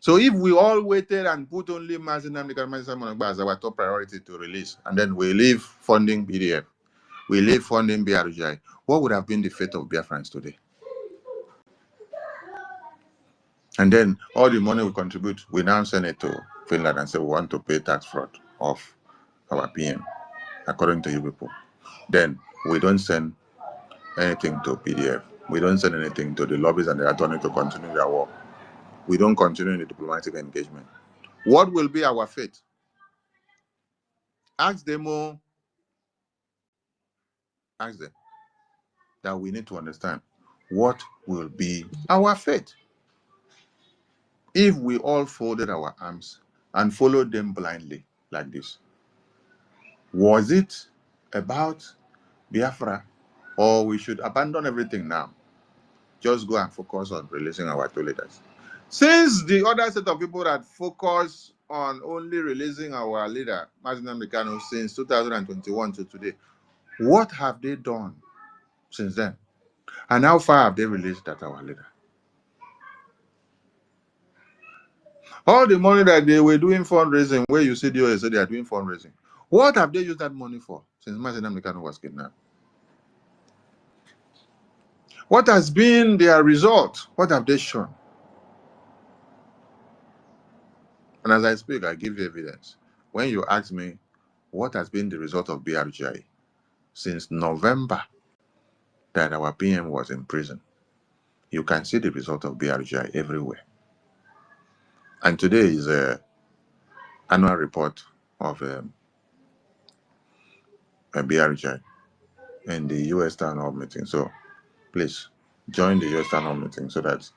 So if we all waited and put only NNAMDI KANU as our top priority to release, and then we leave funding BDF, we leave funding BRGI, what would have been the fate of Biafrans today? And then all the money we contribute, we now send it to Finland and say we want to pay tax fraud of our PM, according to you people. Then we don't send anything to PDF. We don't send anything to the lobbies and the attorney to continue their work. We don't continue the diplomatic engagement. What will be our fate? Ask them all. Ask them that we need to understand what will be our fate if we all folded our arms and followed them blindly like this. Was it about Biafra, or we should abandon everything now? Just go and focus on releasing our two leaders. Since the other set of people that focus on only releasing our leader, NNAMDI KANU, since 2021 to today, what have they done since then? And how far have they released that our leader? All the money that they were doing fundraising, where you see the OSA, they are doing fundraising. What have they used that money for since NNAMDI KANU was kidnapped? What has been their result? What have they shown? And as I speak, I give you evidence. When you ask me, what has been the result of BRGI since November that our PM was in prison, you can see the result of BRGI everywhere. And today is an annual report of a BRGI in the US Town Hall meeting. So please join the US Town Hall meeting so that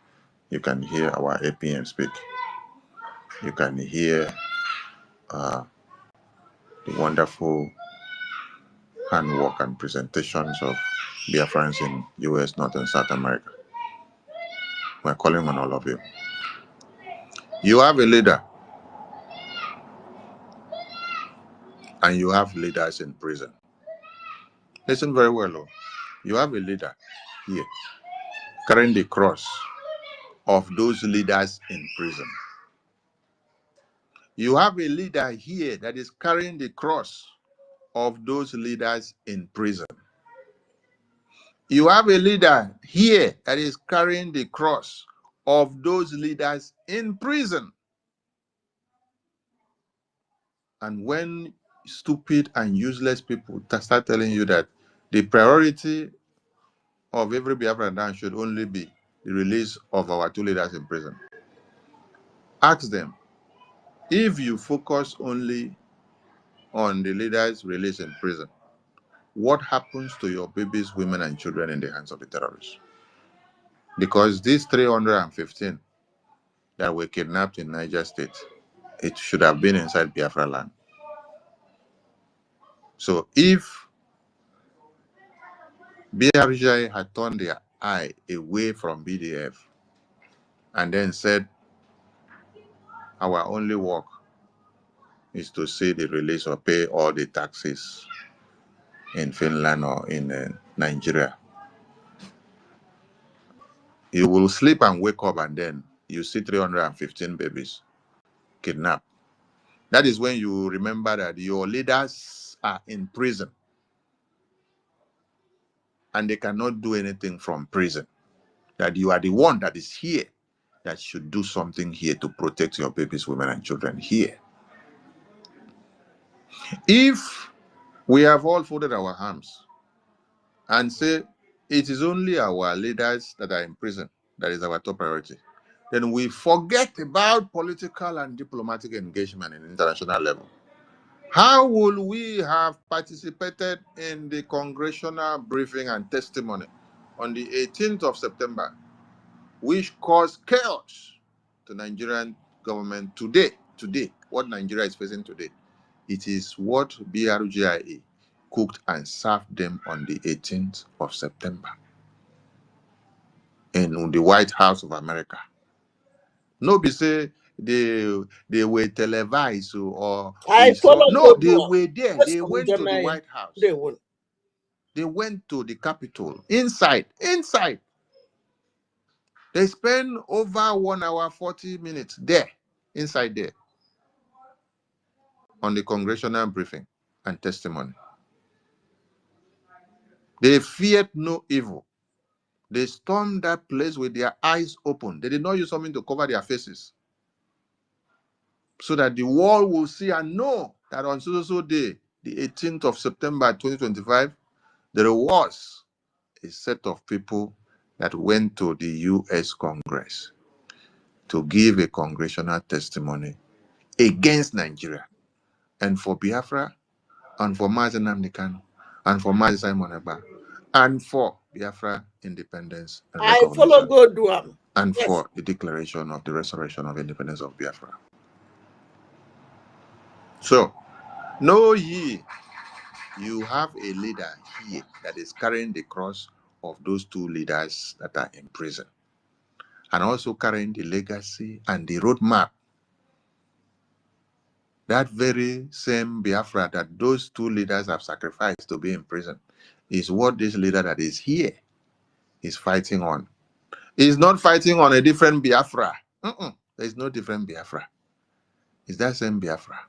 you can hear our APM speak. You can hear the wonderful handwork and presentations of Biafrans in US, North and South America. We're calling on all of you. You have a leader, and you have leaders in prison. Listen very well, oh. You have a leader here carrying the cross of those leaders in prison. You have a leader here that is carrying the cross of those leaders in prison. You have a leader here that is carrying the cross of those leaders in prison. And when stupid and useless people start telling you that the priority of every Biafran now should only be the release of our two leaders in prison, ask them, if you focus only on the leaders released in prison, what happens to your babies, women, and children in the hands of the terrorists? Because these 315 that were kidnapped in Niger State, it should have been inside Biafra land. So if BRGI had turned their eye away from BDF and then said, our only work is to see the release or pay all the taxes in Finland or in Nigeria, you will sleep and wake up and then you see 315 babies kidnapped. That is when you remember that your leaders are in prison and they cannot do anything from prison. That you are the one that is here that should do something here to protect your babies, women, and children here. If we have all folded our arms and say it is only our leaders that are in prison that is our top priority, then we forget about political and diplomatic engagement in international level. How will we have participated in the congressional briefing and testimony on the 18th of September, which caused chaos to Nigerian government today, what Nigeria is facing today? It is what BRGIA cooked and served them on the 18th of September in the White House of America. Nobody say they were televised or no, they were there. They went to the White House. They went to the Capitol inside. They spend over 1 hour, 40 minutes there, inside there, on the congressional briefing and testimony. They feared no evil. They stormed that place with their eyes open. They did not use something to cover their faces, so that the world will see and know that on so day, the 18th of September 2025, there was a set of people that went to the U.S. Congress to give a congressional testimony against Nigeria, and for Biafra, and for NNAMDI KANU, and for Simon Ekpa, and for Biafra independence and I follow recognition, God do am. and Yes. for the declaration of the restoration of independence of Biafra. So, know ye, you have a leader here that is carrying the cross of those two leaders that are in prison, and also carrying the legacy and the roadmap. That very same Biafra that those two leaders have sacrificed to be in prison is what this leader that is here is fighting on. He's not fighting on a different Biafra. There is no different Biafra. It's that same Biafra.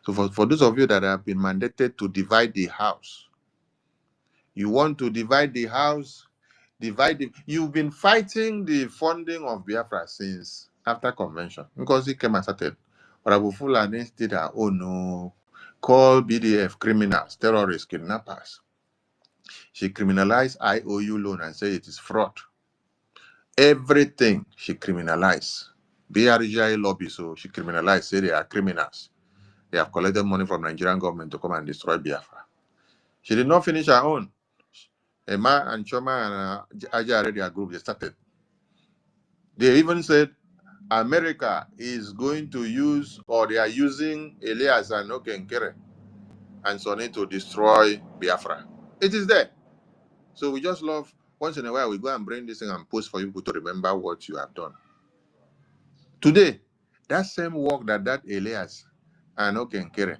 So for those of you that have been mandated to divide the house, you want to divide the house, divide it. You've been fighting the funding of Biafra since after convention, because it came and started. But Abu Fulani did her no, call BDF criminals, terrorists, kidnappers. She criminalized IOU loan and said it is fraud. Everything she criminalized. BRGI lobby, so she criminalized, say they are criminals. They have collected money from Nigerian government to come and destroy Biafra. She did not finish her own. Emma and Choma and Aja already a group, they started. They even said America is going to use, or they are using Elias and Okenkere and Sonny to destroy Biafra. It is there. So we just love, once in a while, we go and bring this thing and post for people to remember what you have done. Today, that same work that Elias and Okenkere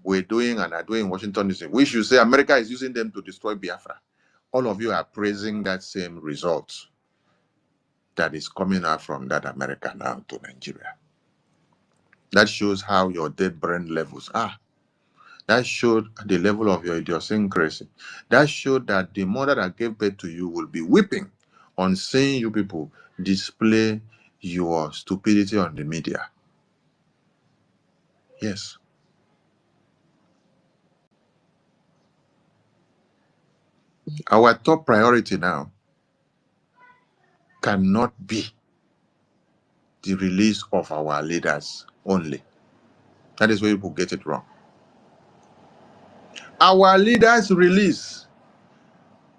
were doing and are doing in Washington, D.C., we should say America is using them to destroy Biafra. All of you are praising that same result that is coming out from that America now to Nigeria. That shows how your dead brain levels are. That showed the level of your idiosyncrasy. That showed that the mother that gave birth to you will be weeping on seeing you people display your stupidity on the media. Yes. Our top priority now cannot be the release of our leaders only. That is where people get it wrong. Our leaders' release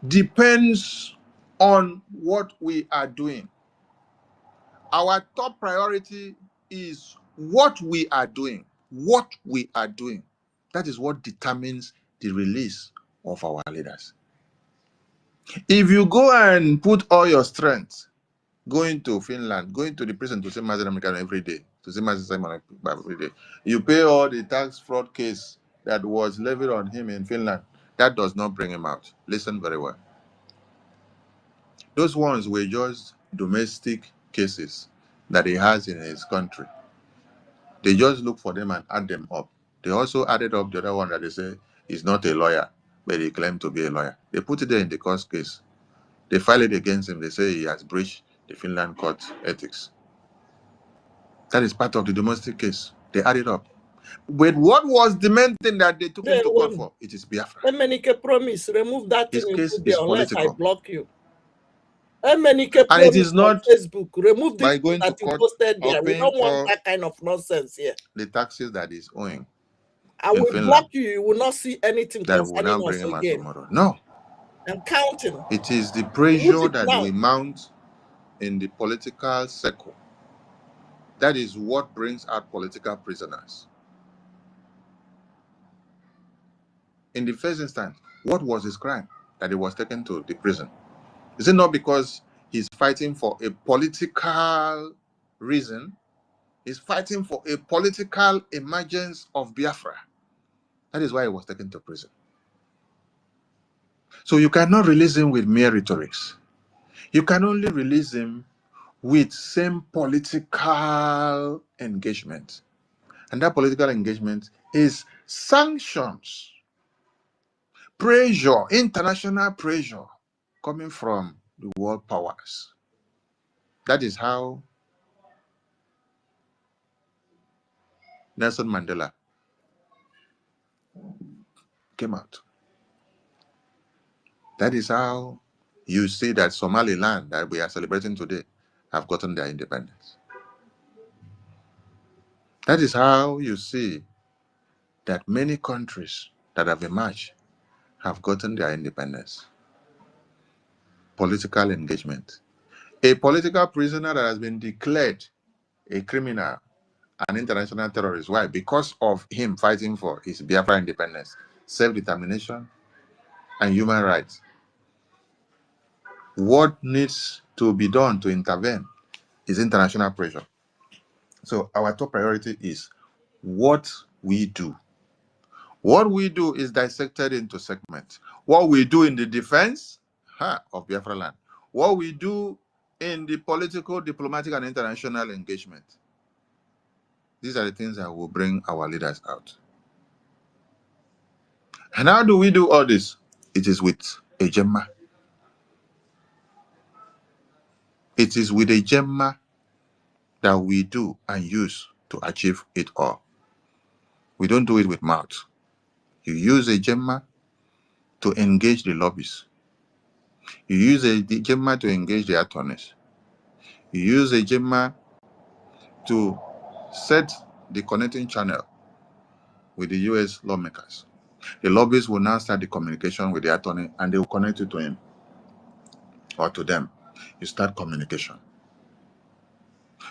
depends on what we are doing. Our top priority is what we are doing. What we are doing. That is what determines the release of our leaders. If you go and put all your strength going to Finland, going to the prison to see NNAMDI KANU every day, to see Simon every day, you pay all the tax fraud case that was levied on him in Finland, that does not bring him out. Listen very well. Those ones were just domestic cases that he has in his country. They just look for them and add them up. They also added up the other one that they say is not a lawyer, but he claimed to be a lawyer. They put it there in the court case. They file it against him. They say he has breached the Finland court ethics. That is part of the domestic case. They added up. But what was the main thing that they took him to court for? It is Biafra. Emenike promise, remove that His thing case there is unless I political. block you. Emenike And it is not on Facebook, remove this by going that to you court posted or there. We paying don't want all that kind of nonsense here. the taxes that is owing I in will Finland. block you. You will not see anything That will concerning now bring us him out again. tomorrow. No. I'm counting. It is the pressure that now. we mount in the political circle. That is what brings out political prisoners. In the first instance, what was his crime that he was taken to the prison? Is it not because he's fighting for a political reason? He's fighting for a political emergence of Biafra. That is why he was taken to prison. So you cannot release him with mere rhetorics. You can only release him with same political engagement. And that political engagement is sanctions, pressure, international pressure coming from the world powers. That is how Nelson Mandela came out. That is how you see that Somaliland that we are celebrating today have gotten their independence. That is how you see that many countries that have emerged have gotten their independence. Political engagement. A political prisoner that has been declared a criminal, an international terrorist. Why? Because of him fighting for his Biafra independence, self-determination, and human rights. What needs to be done to intervene is international pressure. So our top priority is what we do. What we do is dissected into segments. What we do in the defense of Biafra land. What we do in the political, diplomatic, and international engagement. These are the things that will bring our leaders out. And how do we do all this? It is with a gemma. It is with a gemma that we do and use to achieve it all. We don't do it with mouth. You use a gemma to engage the lobbies. You use a gemma to engage the attorneys. You use a gemma to set the connecting channel with the US lawmakers. The lobbyists will now start the communication with the attorney and they will connect you to him or to them. You start communication.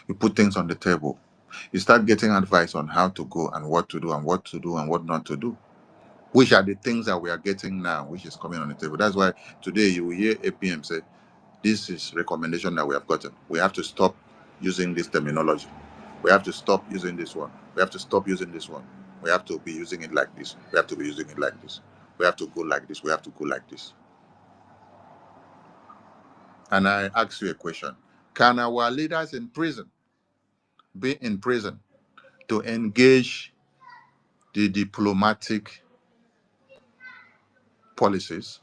You put things on the table. You start getting advice on how to go and what to do and what to do and what not to do. Which are the things that we are getting now, which is coming on the table. That's why today you will hear APM say, this is recommendation that we have gotten. We have to stop using this terminology. We have to stop using this one. We have to stop using this one. We have to be using it like this. We have to be using it like this. We have to go like this. We have to go like this. And I ask you a question. Can our leaders in prison be in prison to engage the diplomatic policies?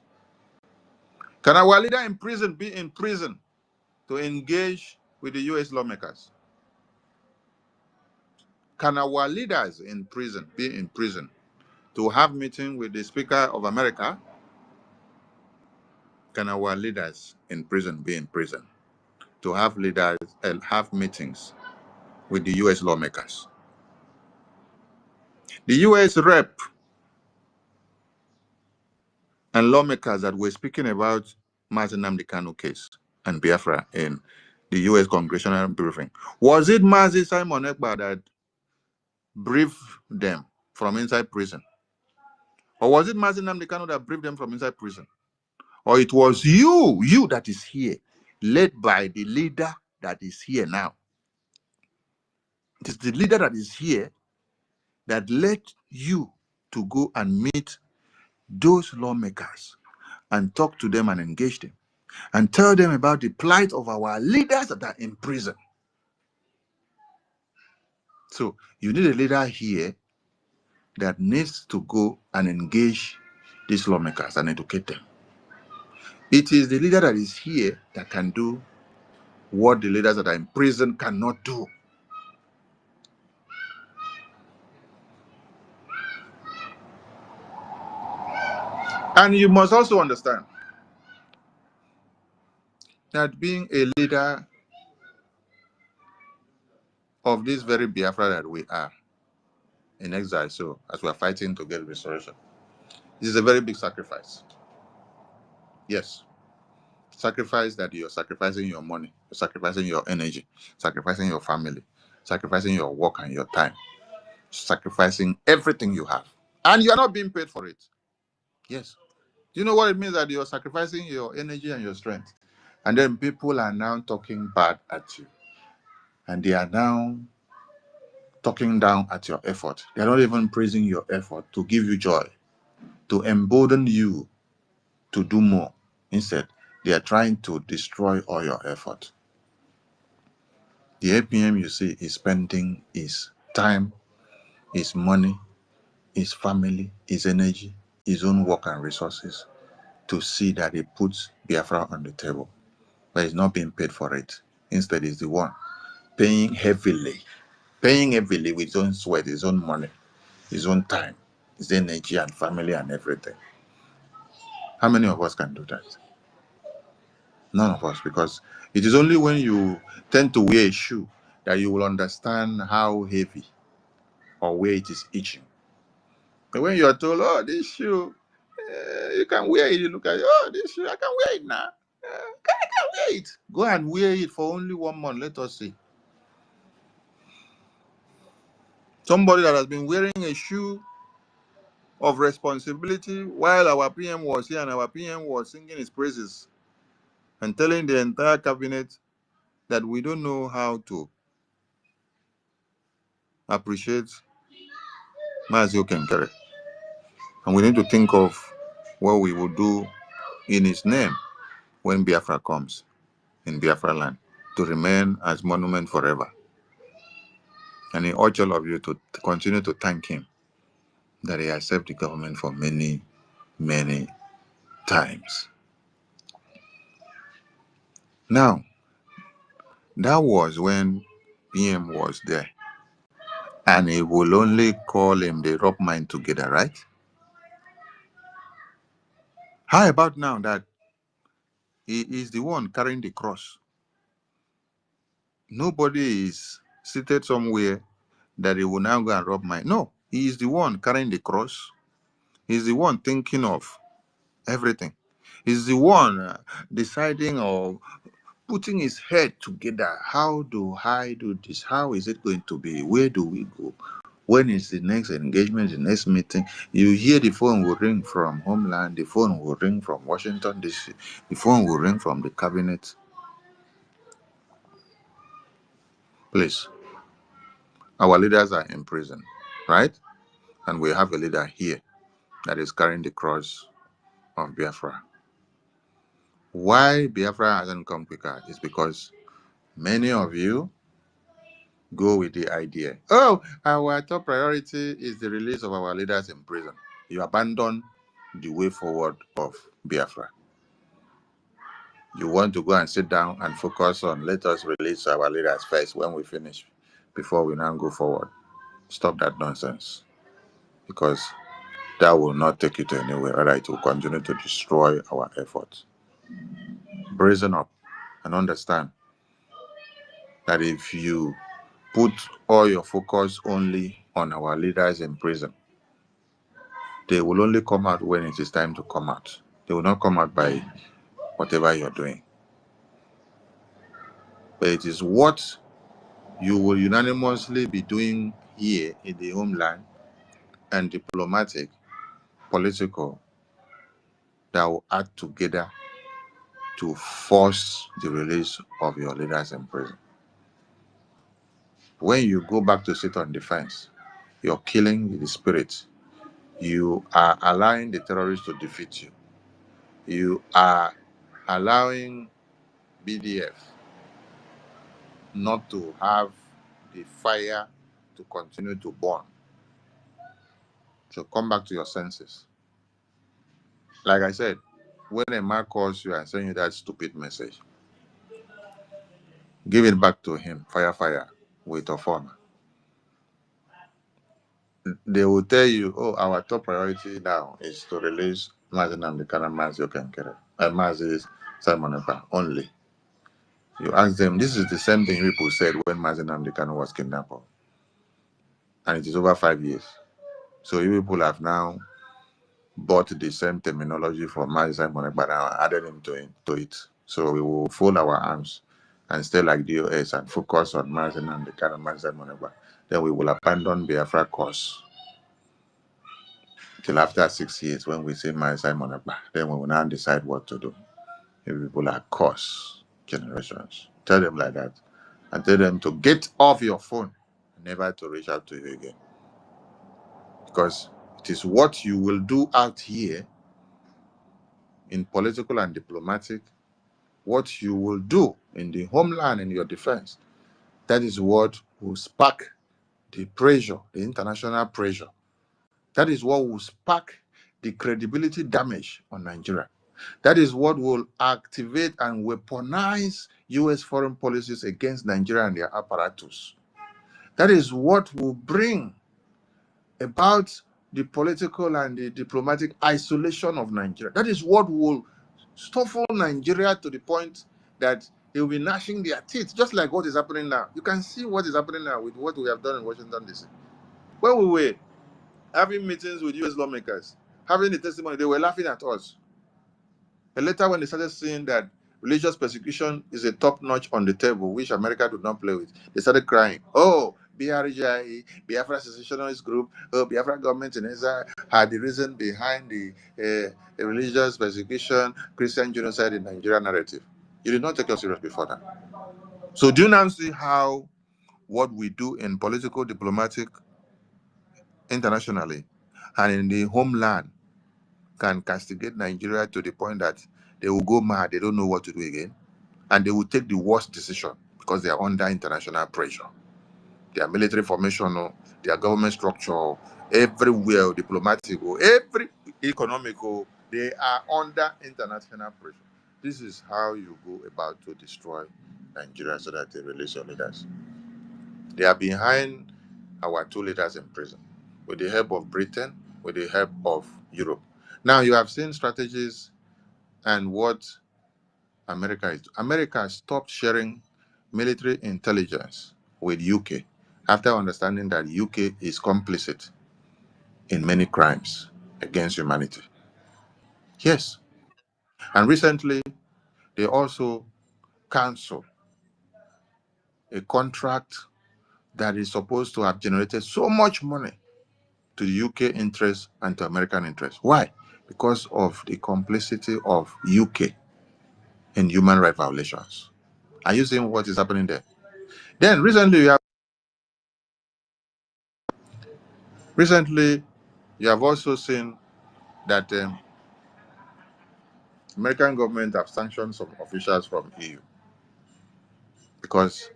Can our leader in prison be in prison to engage with the US lawmakers? Can our leaders in prison be in prison to have meeting with the Speaker of America? Can our leaders in prison be in prison to have leaders and have meetings with the US lawmakers? The US rep and lawmakers that were speaking about NNAMDI KANU case and Biafra in the US congressional briefing, was it Mazi Simon Ekpa that briefed them from inside prison? Or was it Mazi Nnamdi Kanu that briefed them from inside prison? Or it was you that is here, led by the leader that is here now? It is the leader that is here that led you to go and meet those lawmakers and talk to them and engage them and tell them about the plight of our leaders that are in prison. So you need a leader here that needs to go and engage these lawmakers and educate them. It is the leader that is here that can do what the leaders that are in prison cannot do. And you must also understand that being a leader of this very Biafra that we are in exile, so as we are fighting to get restoration, this is a very big sacrifice. Yes. Sacrifice that you're sacrificing your money, you're sacrificing your energy, sacrificing your family, sacrificing your work and your time, sacrificing everything you have. And you're not being paid for it. Yes. Do you know what it means that you're sacrificing your energy and your strength? And then people are now talking bad at you. And they are now talking down at your effort. They're not even praising your effort to give you joy, to embolden you to do more. Instead, They are trying to destroy all your effort. The APM you see is spending his time, his money, his family, his energy, his own work and resources to see that he puts Biafra on the table, but he's not being paid for it. Instead, he's the one paying heavily with his own sweat, his own money, his own time, his energy and family and everything. How many of us can do that? None of us, because it is only when you tend to wear a shoe that you will understand how heavy or where it is itching. But when you are told, oh, this shoe, you can wear it, you look at it, oh, this shoe, I can wear it now. I can wear it. Go and wear it for only 1 month. Let us see. Somebody that has been wearing a shoe of responsibility while our PM was here and our PM was singing his praises and telling the entire cabinet that we don't know how to appreciate Mazio Kenkere. And we need to think of what we will do in his name when Biafra comes in Biafra land to remain as monument forever. And he urged all of you to continue to thank him that he has served the government for many, many times. Now, that was when PM was there. And he will only call him, they rub mind together, right? How about now that he is the one carrying the cross? Nobody is seated somewhere that he will now go and rub mind. No, he is the one carrying the cross. He's the one thinking of everything. He's the one deciding or putting his head together. How do I do this? How is it going to be? Where do we go? When is the next engagement, the next meeting? You hear the phone will ring from Homeland, the phone will ring from Washington, D.C., the phone will ring from the cabinet. Please, our leaders are in prison, right? And we have a leader here that is carrying the cross of Biafra. Why Biafra hasn't come quicker is because many of you go with the idea, oh, our top priority is the release of our leaders in prison. You abandon the way forward of Biafra. You want to go and sit down and focus on, let us release our leaders first when we finish, before we now go forward. Stop that nonsense, because that will not take you to anywhere. Rather, it will continue to destroy our efforts. Brazen up and understand that if you put all your focus only on our leaders in prison, they will only come out when it is time to come out. They will not come out by whatever you're doing. But it is what you will unanimously be doing here in the homeland and diplomatic, political, that will act together to force the release of your leaders in prison. When you go back to sit on the fence, you're killing the spirit. You are allowing the terrorists to defeat you. You are allowing BDF not to have the fire to continue to burn. So come back to your senses. Like I said, when a man calls you and sends you that stupid message, give it back to him, fire, with a phone. They will tell you, oh, our top priority now is to release NNAMDI KANU, Mazio Kenkere, and Mazio Simon Ekpa only. You ask them, this is the same thing people said when NNAMDI KANU was kidnapped. And it is over 5 years. So you people have now bought the same terminology for Mazio Simon Ekpa and added him to it. So we will fold our arms and stay like DOS and focus on NNAMDI KANU, Mazio Simon Ekpa. Then we will abandon Biafra cause till after 6 years when we say my Simon Ekpa. Then we will now decide what to do. If people are cause generations, tell them like that and tell them to get off your phone, never to reach out to you again. Because it is what you will do out here in political and diplomatic what you will do in the homeland in your defense. That is what will spark the pressure, the international pressure. That is what will spark the credibility damage on Nigeria. That is what will activate and weaponize U.S. foreign policies against Nigeria and their apparatus. That is what will bring about the political and the diplomatic isolation of Nigeria. That is what will stifle Nigeria to the point that they will be gnashing their teeth, just like what is happening now. You can see what is happening now with what we have done in Washington, D.C. When we were having meetings with U.S. lawmakers, having the testimony, they were laughing at us. And later, when they started seeing that religious persecution is a top notch on the table, which America did not play with, they started crying. Oh, BRGI, Biafra Secessionist Group, oh, Biafra government in Israel had the reason behind the religious persecution, Christian genocide in Nigeria narrative. You did not take us serious before that. So do you now see how what we do in political, diplomatic, internationally, and in the homeland can castigate Nigeria to the point that they will go mad, they don't know what to do again, and they will take the worst decision because they are under international pressure. Their military formation, their government structure, everywhere, diplomatic, every economical, they are under international pressure. This is how you go about to destroy Nigeria so that they release your leaders. They are behind our two leaders in prison with the help of Britain, with the help of Europe. Now you have seen strategies and what America is. America stopped sharing military intelligence with UK after understanding that UK is complicit in many crimes against humanity. Yes. And recently, they also canceled a contract that is supposed to have generated so much money to the UK interest and to American interest. Why? Because of the complicity of UK in human rights violations. Are you seeing what is happening there? Then recently you have also seen that American government have sanctioned some officials from EU because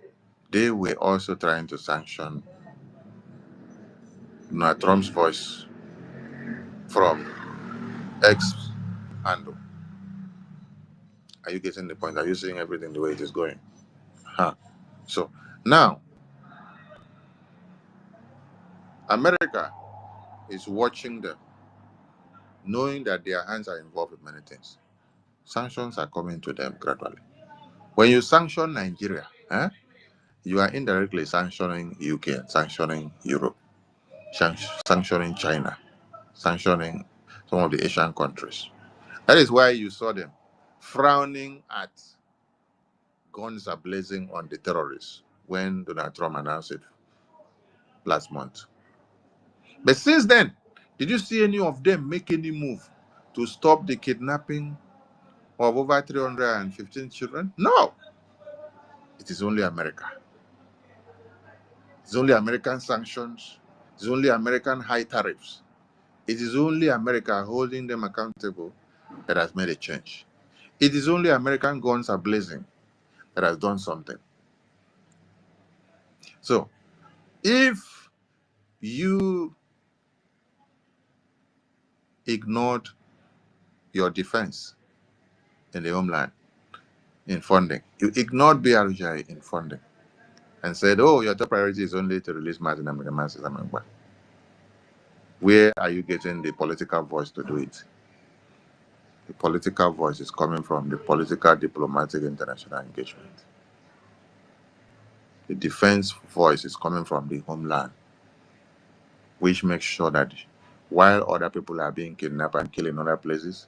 they were also trying to sanction Donald Trump's voice from X handle. Are you getting the point? Are you seeing everything the way it is going? Huh. So now America is watching them, knowing that their hands are involved in many things. Sanctions are coming to them gradually. When you sanction Nigeria, you are indirectly sanctioning UK, and sanctioning Europe, sanctioning China, sanctioning some of the Asian countries. That is why you saw them frowning at guns are blazing on the terrorists when Donald Trump announced it last month. But since then, did you see any of them make any move to stop the kidnapping of over 315 children? No. It is only America. It's only American sanctions. It's only American high tariffs. It is only America holding them accountable that has made a change. It is only American guns are blazing that has done something. So, if you ignored your defense in the homeland in funding, you ignored BRGI in funding, and said, oh, your top priority is only to release Martin Amangwa. Where are you getting the political voice to do it? The political voice is coming from the political, diplomatic, international engagement. The defense voice is coming from the homeland, which makes sure that while other people are being kidnapped and killed in other places,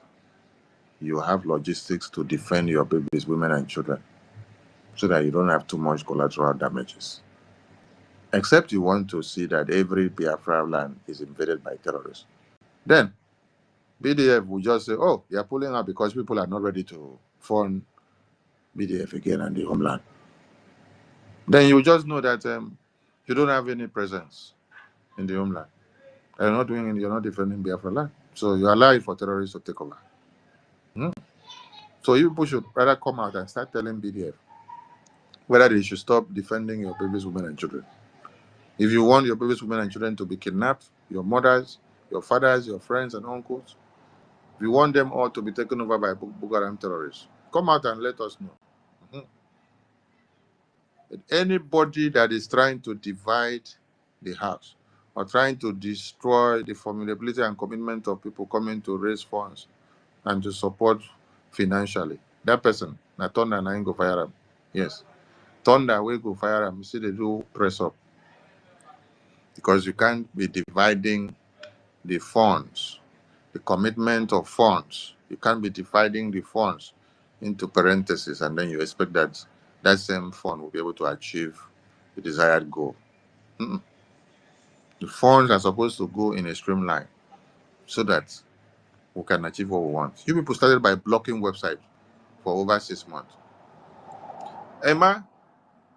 you have logistics to defend your babies, women, and children so that you don't have too much collateral damages. Except you want to see that every Biafra land is invaded by terrorists. Then BDF will just say, oh, they are pulling out because people are not ready to fund BDF again and the homeland. Then you just know that you don't have any presence in the homeland. You're not doing it, you're not defending Biafra land. So you allow it for terrorists to take over. So you people should rather come out and start telling BDF whether they should stop defending your babies, women, and children. If you want your babies, women, and children to be kidnapped, your mothers, your fathers, your friends, and uncles, if you want them all to be taken over by Boko Haram terrorists, come out and let us know. Mhm. Anybody that is trying to divide the house or trying to destroy the formidability and commitment of people coming to raise funds and to support financially, that person, na thunder na him go fire him. Yes. Thunder will go fire him. You see, they do press up because you can't be dividing the funds, the commitment of funds. You can't be dividing the funds into parentheses and then you expect that that same fund will be able to achieve the desired goal. Mm-mm. The funds are supposed to go in a streamline so that we can achieve what we want. You people started by blocking websites for over 6 months. Emma,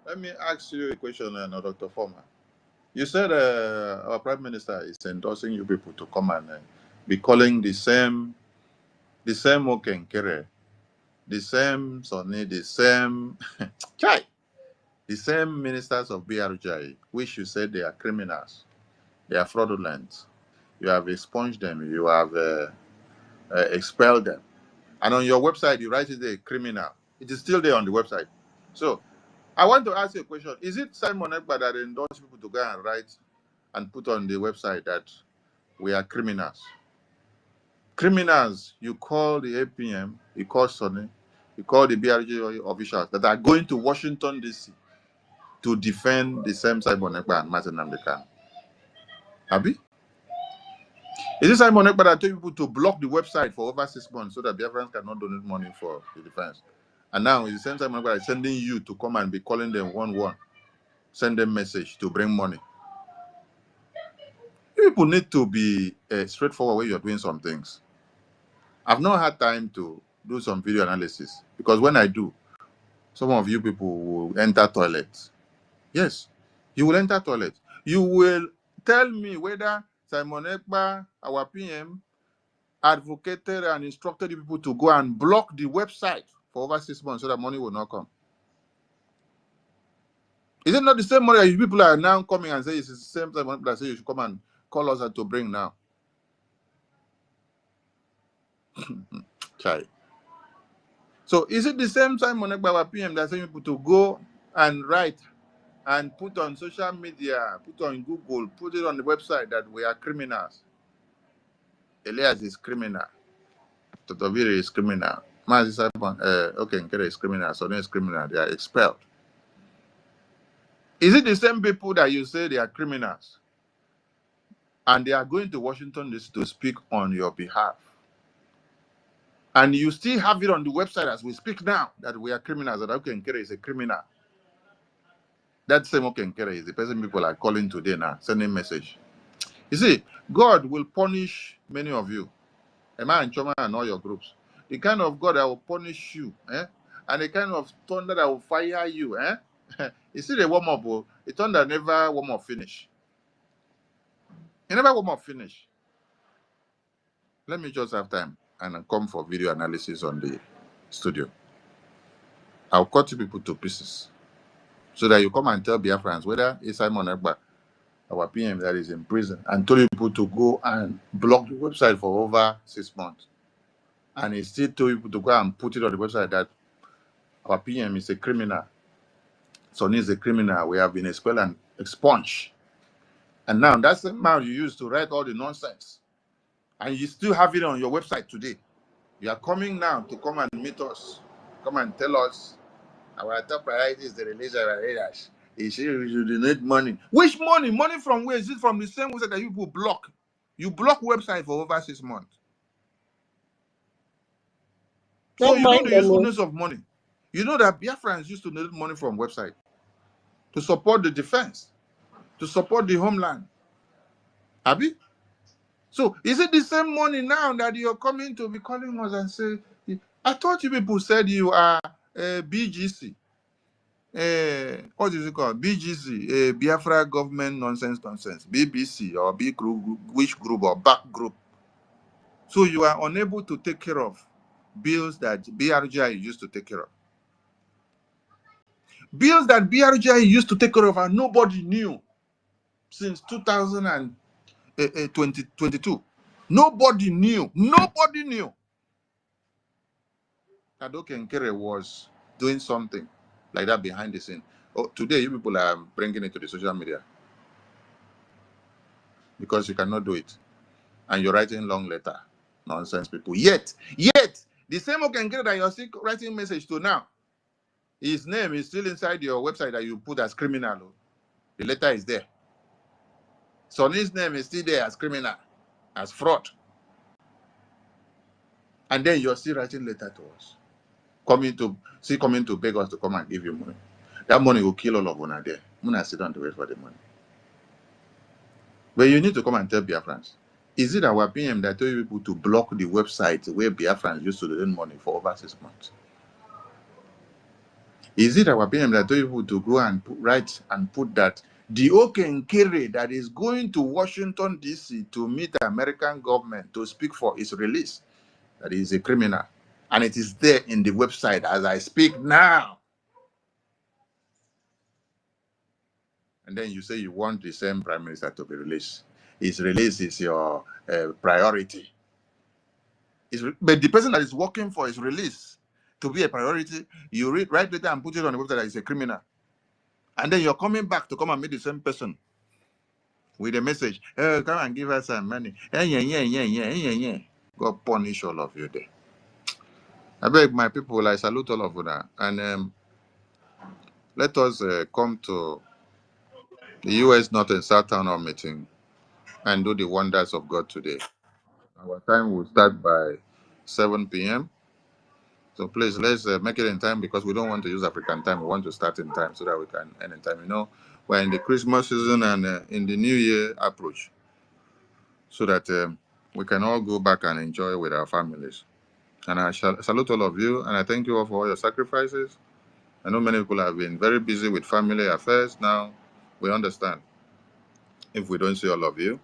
let me ask you a question, Dr. Former. You said our Prime Minister is endorsing you people to come and be calling the same Okenkere, the same Sonny, the same Chai, the same ministers of BRJ, which you said they are criminals, they are fraudulent. You have expunged them, you have expelled them. And on your website, you write it a criminal. It is still there on the website. So I want to ask you a question. Is it Simon Ekpa that endorsed people to go and write and put on the website that we are criminals? Criminals, you call the APM, you call Sonny, you call the BRG officials that are going to Washington, D.C. to defend the same Simon Ekpa and NNAMDI KANU. Abi? Is it Simon Ekpa that told people to block the website for over 6 months so that Biafrans cannot donate money for the defense? And now it's the same Simon Ekpa sending you to come and be calling them 1-1, send them message to bring money. You people need to be straightforward when you're doing some things. I've not had time to do some video analysis because when I do, some of you people will enter toilet. Yes, you will enter toilet. You will tell me whether Simon Ekpa, our PM, advocated and instructed you people to go and block the website for over 6 months so that money will not come. Is it not the same money that you people are now coming and say it's the same time that say you should come and call us to bring now? Chai. So is it the same Simon Ekpa, our PM, that say you people to go and write and put on social media, put on Google, put it on the website that we are criminals? Elias is criminal. Totoviri is criminal. Mazi Simon, Nkere is criminal. Sonny is criminal. They are expelled. Is it the same people that you say they are criminals and they are going to Washington to speak on your behalf? And you still have it on the website as we speak now that we are criminals, that Nkere is a criminal. That same Nkere is the person people are calling today now, sending message. You see, God will punish many of you, Emma and Choma and all your groups. The kind of God that will punish you, and the kind of thunder that will fire you, You see the warm up, the thunder never warm up finish. It never warm up finish. Let me just have time and come for video analysis on the studio. I'll cut you people to pieces so that you come and tell Biafrans whether it's Simon Ekpa, our PM, that is in prison, and told people to go and block the website for over 6 months. And he still told people to go and put it on the website that our PM is a criminal. Sonny is a criminal. We have been expelled and expunged. And now that's the mouth you use to write all the nonsense. And you still have it on your website today. You are coming now to come and meet us. Come and tell us our top priority is the release of our leaders. You see, we should donate money. Which money? Money from where? Is it from the same website that you people block? You block website for over 6 months. So Don't you know mind the them. usefulness of money. You know that Biafrans used to donate money from website to support the defense, to support the homeland. Abi? So is it the same money now that you're coming to be calling us and say, I thought you people said you are BGC. What is it called? BGC, Biafra government nonsense. BBC or B group, which group or back group. So you are unable to take care of bills that BRGI used to take care of. Bills that BRGI used to take care of and nobody knew since 2022. Nobody knew that Okenkere was doing something like that behind the scene. Oh, today, you people are bringing it to the social media because you cannot do it. And you're writing long letter. Nonsense people. Yet, the same Okenkere that you're still writing message to now, his name is still inside your website that you put as criminal. The letter is there. Sonny's name is still there as criminal, as fraud. And then you're still writing letter to us. Coming to beg us to come and give you money. That money will kill all of una there. Muna sit down to wait for the money. But you need to come and tell Biafrans. Is it our PM that told you people to block the website where Biafrans used to lend money for over 6 months? Is it our PM that told you people to go and write and put that the Okenkere that is going to Washington, D.C. to meet the American government to speak for his release, that he is a criminal? And it is there in the website as I speak now. And then you say you want the same prime minister to be released. His release is your priority. But the person that is working for his release to be a priority, you write later and put it on the website that he's a criminal. And then you're coming back to come and meet the same person with a message, oh, come and give us some money. God punish all of you there. I beg my people, I salute all of you now. And let us come to the U.S. North and South Town Hall meeting and do the wonders of God today. Our time will start by 7 p.m. So please, let's make it in time because we don't want to use African time. We want to start in time so that we can end in time. You know, we're in the Christmas season and in the New Year approach so that we can all go back and enjoy with our families. And I shall salute all of you and I thank you all for all your sacrifices. I know many people have been very busy with family affairs. Now, we understand if we don't see all of you,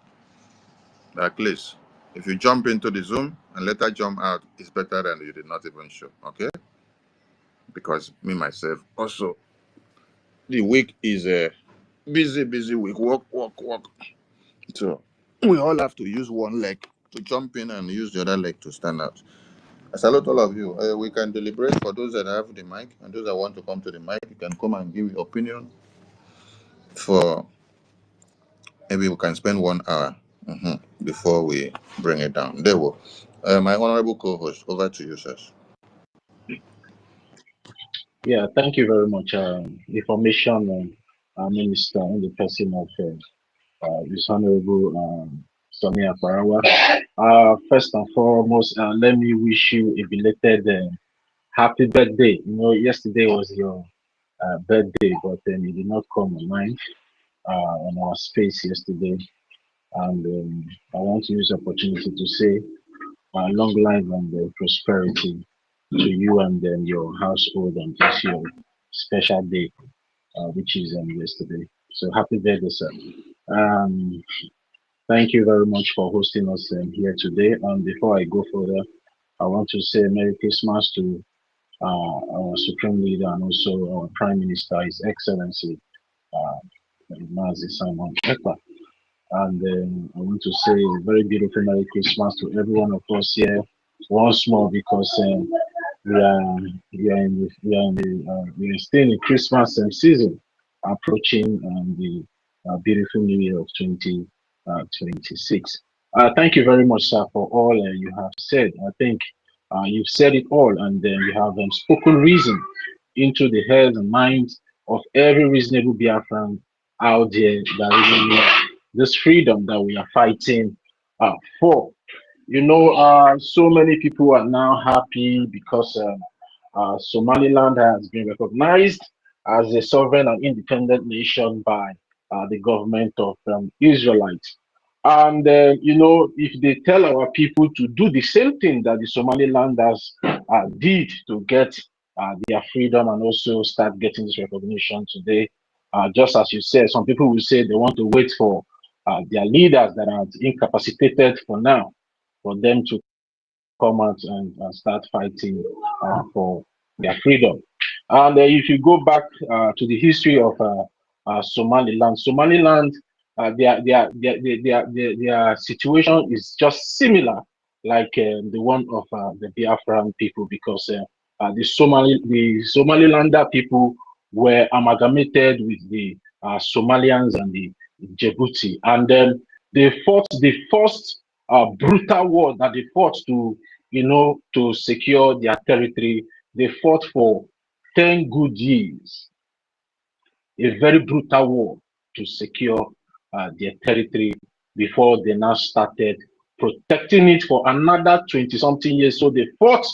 at least if you jump into the Zoom and later jump out, it's better than you did not even show, okay? Because me, myself, also, the week is a busy week, work. So we all have to use one leg to jump in and use the other leg to stand out. I salute all of you. We can deliberate for those that have the mic and those that want to come to the mic. You can come and give your opinion for maybe we can spend 1 hour before we bring it down. There will. My honorable co-host, over to you, sir. Yeah, thank you very much. Information Minister in the person of His Honorable Sonny Aparawa. First and foremost, let me wish you a belated happy birthday. You know, yesterday was your birthday, but it did not come online on our space yesterday. And I want to use the opportunity to say long life and prosperity to you and your household on this your special day, which is yesterday. So happy birthday, sir. Thank you very much for hosting us here today. And before I go further, I want to say Merry Christmas to our Supreme Leader and also our Prime Minister, His Excellency, Mazi Simon Ekpa. And I want to say a very beautiful Merry Christmas to every one of us here once more because we are still in the Christmas season, approaching the beautiful New Year of 2026. Thank you very much, sir, for all you have said. I think you've said it all, and you have spoken reason into the heads and minds of every reasonable Biafran out there that even this freedom that we are fighting for. You know, so many people are now happy because Somaliland has been recognized as a sovereign and independent nation by the government of Israelites. And, you know, if they tell our people to do the same thing that the Somalilanders did to get their freedom and also start getting this recognition today, just as you said, some people will say they want to wait for their leaders that are incapacitated for now, for them to come out and start fighting for their freedom. And if you go back to the history of Somaliland, their situation is just similar, like the one of the Biafran people, because the Somalilander people were amalgamated with the Somalians and the Djibouti, and then they fought the first brutal war that they fought to, to secure their territory. They fought for 10 good years, a very brutal war to secure their territory before they now started protecting it for another 20 something years. So they fought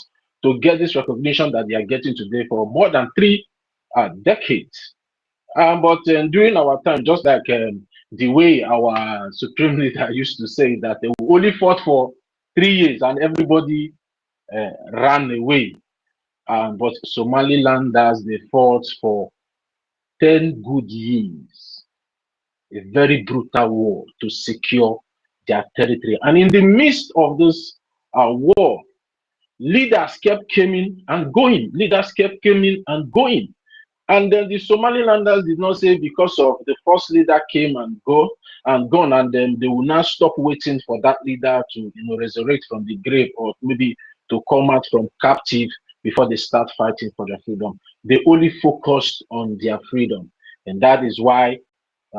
to get this recognition that they are getting today for more than 3 decades. But during our time, just like the way our supreme leader used to say that they only fought for 3 years and everybody ran away. But Somalilanders, they fought for 10 good years, a very brutal war to secure their territory. And in the midst of this war, leaders kept coming and going. Leaders kept coming and going. And then the Somalilanders did not say because of the first leader came and gone, and then they will not stop waiting for that leader to resurrect from the grave, or maybe to come out from captive before they start fighting for their freedom. They only focused on their freedom. And that is why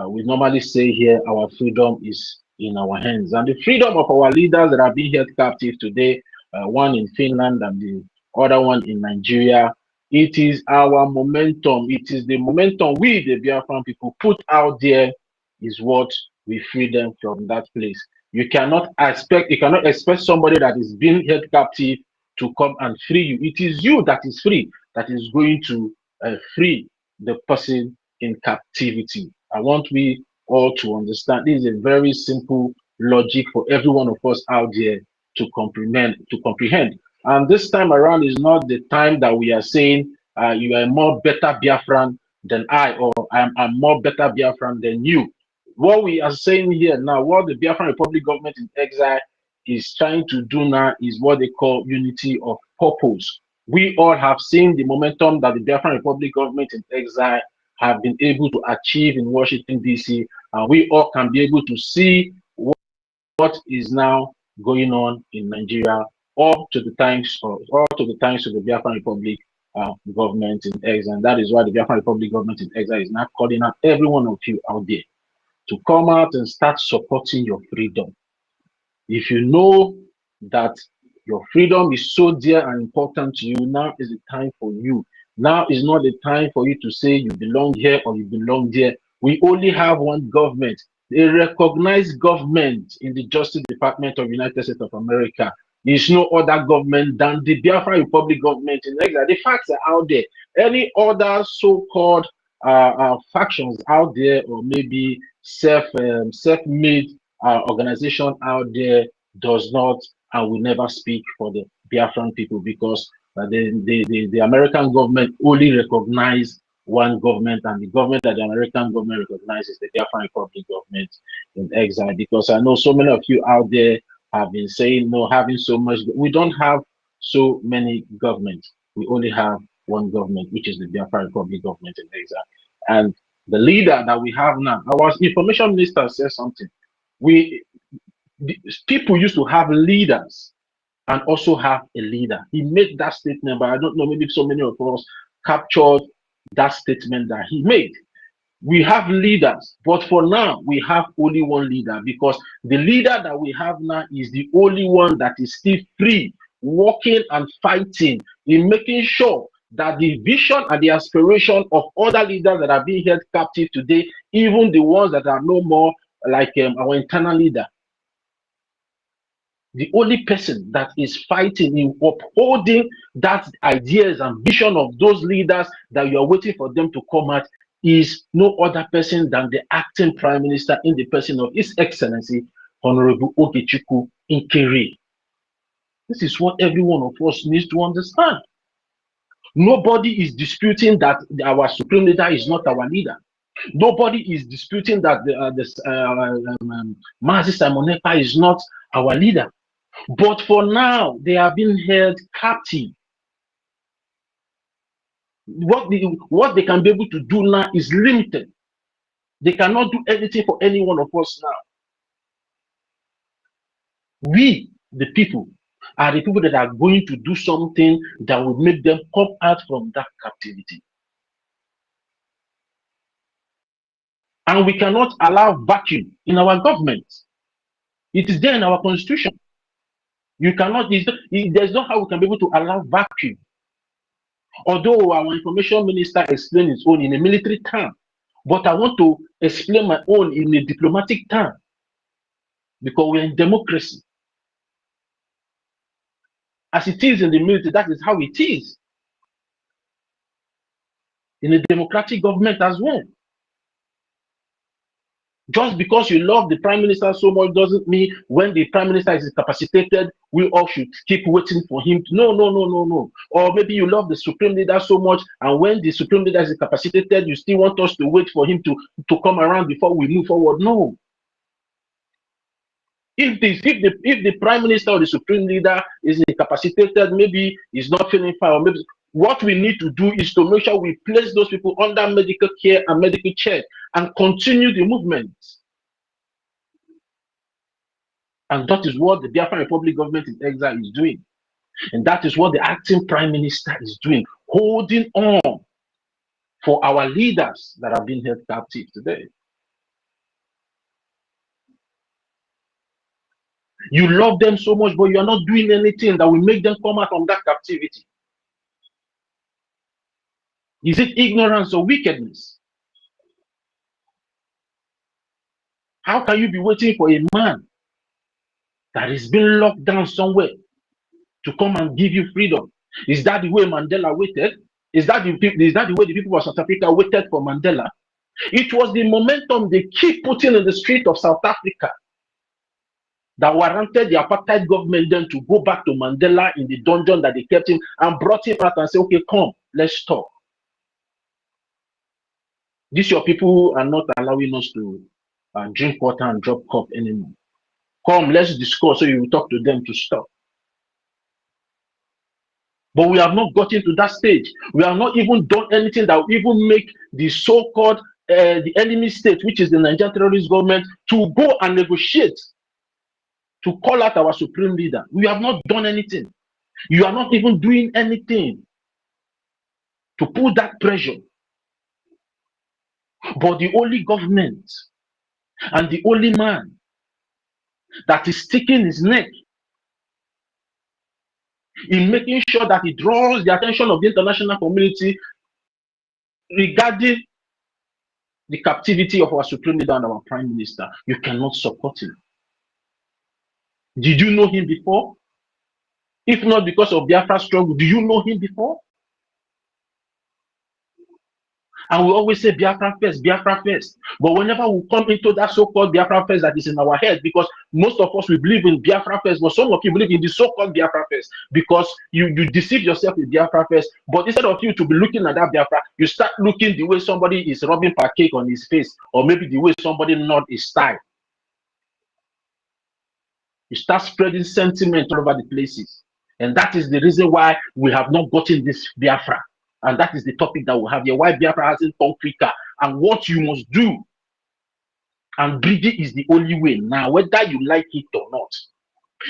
we normally say here, our freedom is in our hands. And the freedom of our leaders that are being held captive today, one in Finland and the other one in Nigeria, it is our momentum. It is the momentum we, the Biafran people, put out there is what we free them from that place. You cannot expect somebody that is being held captive to come and free you. It is you that is free, that is going to free the person in captivity. I want we all to understand this is a very simple logic for every one of us out there to comprehend. And this time around is not the time that we are saying you are more better Biafran than I, or I'm more better Biafran than you. What we are saying here now, what the Biafran Republic government in exile is trying to do now is what they call unity of purpose. We all have seen the momentum that the Biafran Republic government in exile have been able to achieve in Washington, D.C., and we all can be able to see what is now going on in Nigeria, all to the thanks of the Biafran Republic government in exile. And that is why the Biafran Republic government in exile is now calling out every one of you out there to come out and start supporting your freedom. If you know that your freedom is so dear and important to you, now is the time for you. Now is not the time for you to say you belong here or you belong there. We only have one government, a recognized government in the Justice Department of the United States of America. There's no other government than the Biafran Republic government in exile. The facts are out there. Any other so-called factions out there, or maybe self-made organization out there, does not and will never speak for the Biafran people, because the American government only recognize one government, and the government that the American government recognizes the Biafran Republic government in exile. Because I know so many of you out there have been saying, no, having so much, we don't have so many governments. We only have one government, which is the Biafran Republic government in exile. And the leader that we have now, our information minister said something. People used to have leaders and also have a leader. He made that statement, but I don't know, maybe so many of us captured that statement that he made. We have leaders, but for now, we have only one leader, because the leader that we have now is the only one that is still free, working and fighting in making sure that the vision and the aspiration of other leaders that are being held captive today, even the ones that are no more, like our internal leader, the only person that is fighting in upholding that ideas and vision of those leaders that you are waiting for them to come out is no other person than the acting prime minister in the person of His Excellency Honorable Ogechukwu Nkeri. This is what every one of us needs to understand. Nobody is disputing that our supreme leader is not our leader. Nobody is disputing that Mazi Simon Ekpa is not our leader. But for now, they are being held captive. What they can be able to do now is limited. They cannot do anything for any one of us now. We, the people, are the people that are going to do something that will make them come out from that captivity. And we cannot allow vacuum in our government. It is there in our constitution. You cannot, there's not how we can be able to allow vacuum. Although our information minister explained his own in a military term, but I want to explain my own in a diplomatic term, because we're in democracy. As it is in the military, that is how it is in a democratic government as well. Just because you love the prime minister so much doesn't mean when the prime minister is incapacitated, we all should keep waiting for him. No, no, no, no, no. Or maybe you love the supreme leader so much, and when the supreme leader is incapacitated, you still want us to wait for him to come around before we move forward. No. If the prime minister or the supreme leader is incapacitated, maybe he's not feeling fine, or maybe what we need to do is to make sure we place those people under medical care and medical check and continue the movement. And that is what the Biafran Republic government in exile is doing. And that is what the acting prime minister is doing, holding on for our leaders that have been held captive today. You love them so much, but you are not doing anything that will make them come out from that captivity. Is it ignorance or wickedness? How can you be waiting for a man that is being locked down somewhere to come and give you freedom? Is that the way Mandela waited? Is that the way the people of South Africa waited for Mandela? It was the momentum they keep putting in the street of South Africa that warranted the apartheid government then to go back to Mandela in the dungeon that they kept him and brought him out and say, okay, come, let's talk. These your people are not allowing us to drink water and drop cup anymore. Come, let's discuss. So you will talk to them to stop. But we have not gotten to that stage. We have not even done anything that will even make the so-called the enemy state, which is the Nigerian terrorist government, to go and negotiate, to call out our supreme leader. We have not done anything. You are not even doing anything to put that pressure. But the only government and the only man that is sticking his neck in making sure that he draws the attention of the international community regarding the captivity of our supreme leader and our prime minister, you cannot support him. Did you know him before? If not because of Biafra struggle, do you know him before? And we always say Biafra first, Biafra first. But whenever we come into that so-called Biafra first that is in our head, because most of us, we believe in Biafra first, but some of you believe in the so-called Biafra first, because you deceive yourself with Biafra first. But instead of you to be looking at that Biafra, you start looking the way somebody is rubbing pancake on his face, or maybe the way somebody nod his tie. You start spreading sentiment all over the places. And that is the reason why we have not gotten this Biafra. And that is the topic that we have here, why Biafra hasn't come quicker, and what you must do. And bridging is the only way now, whether you like it or not.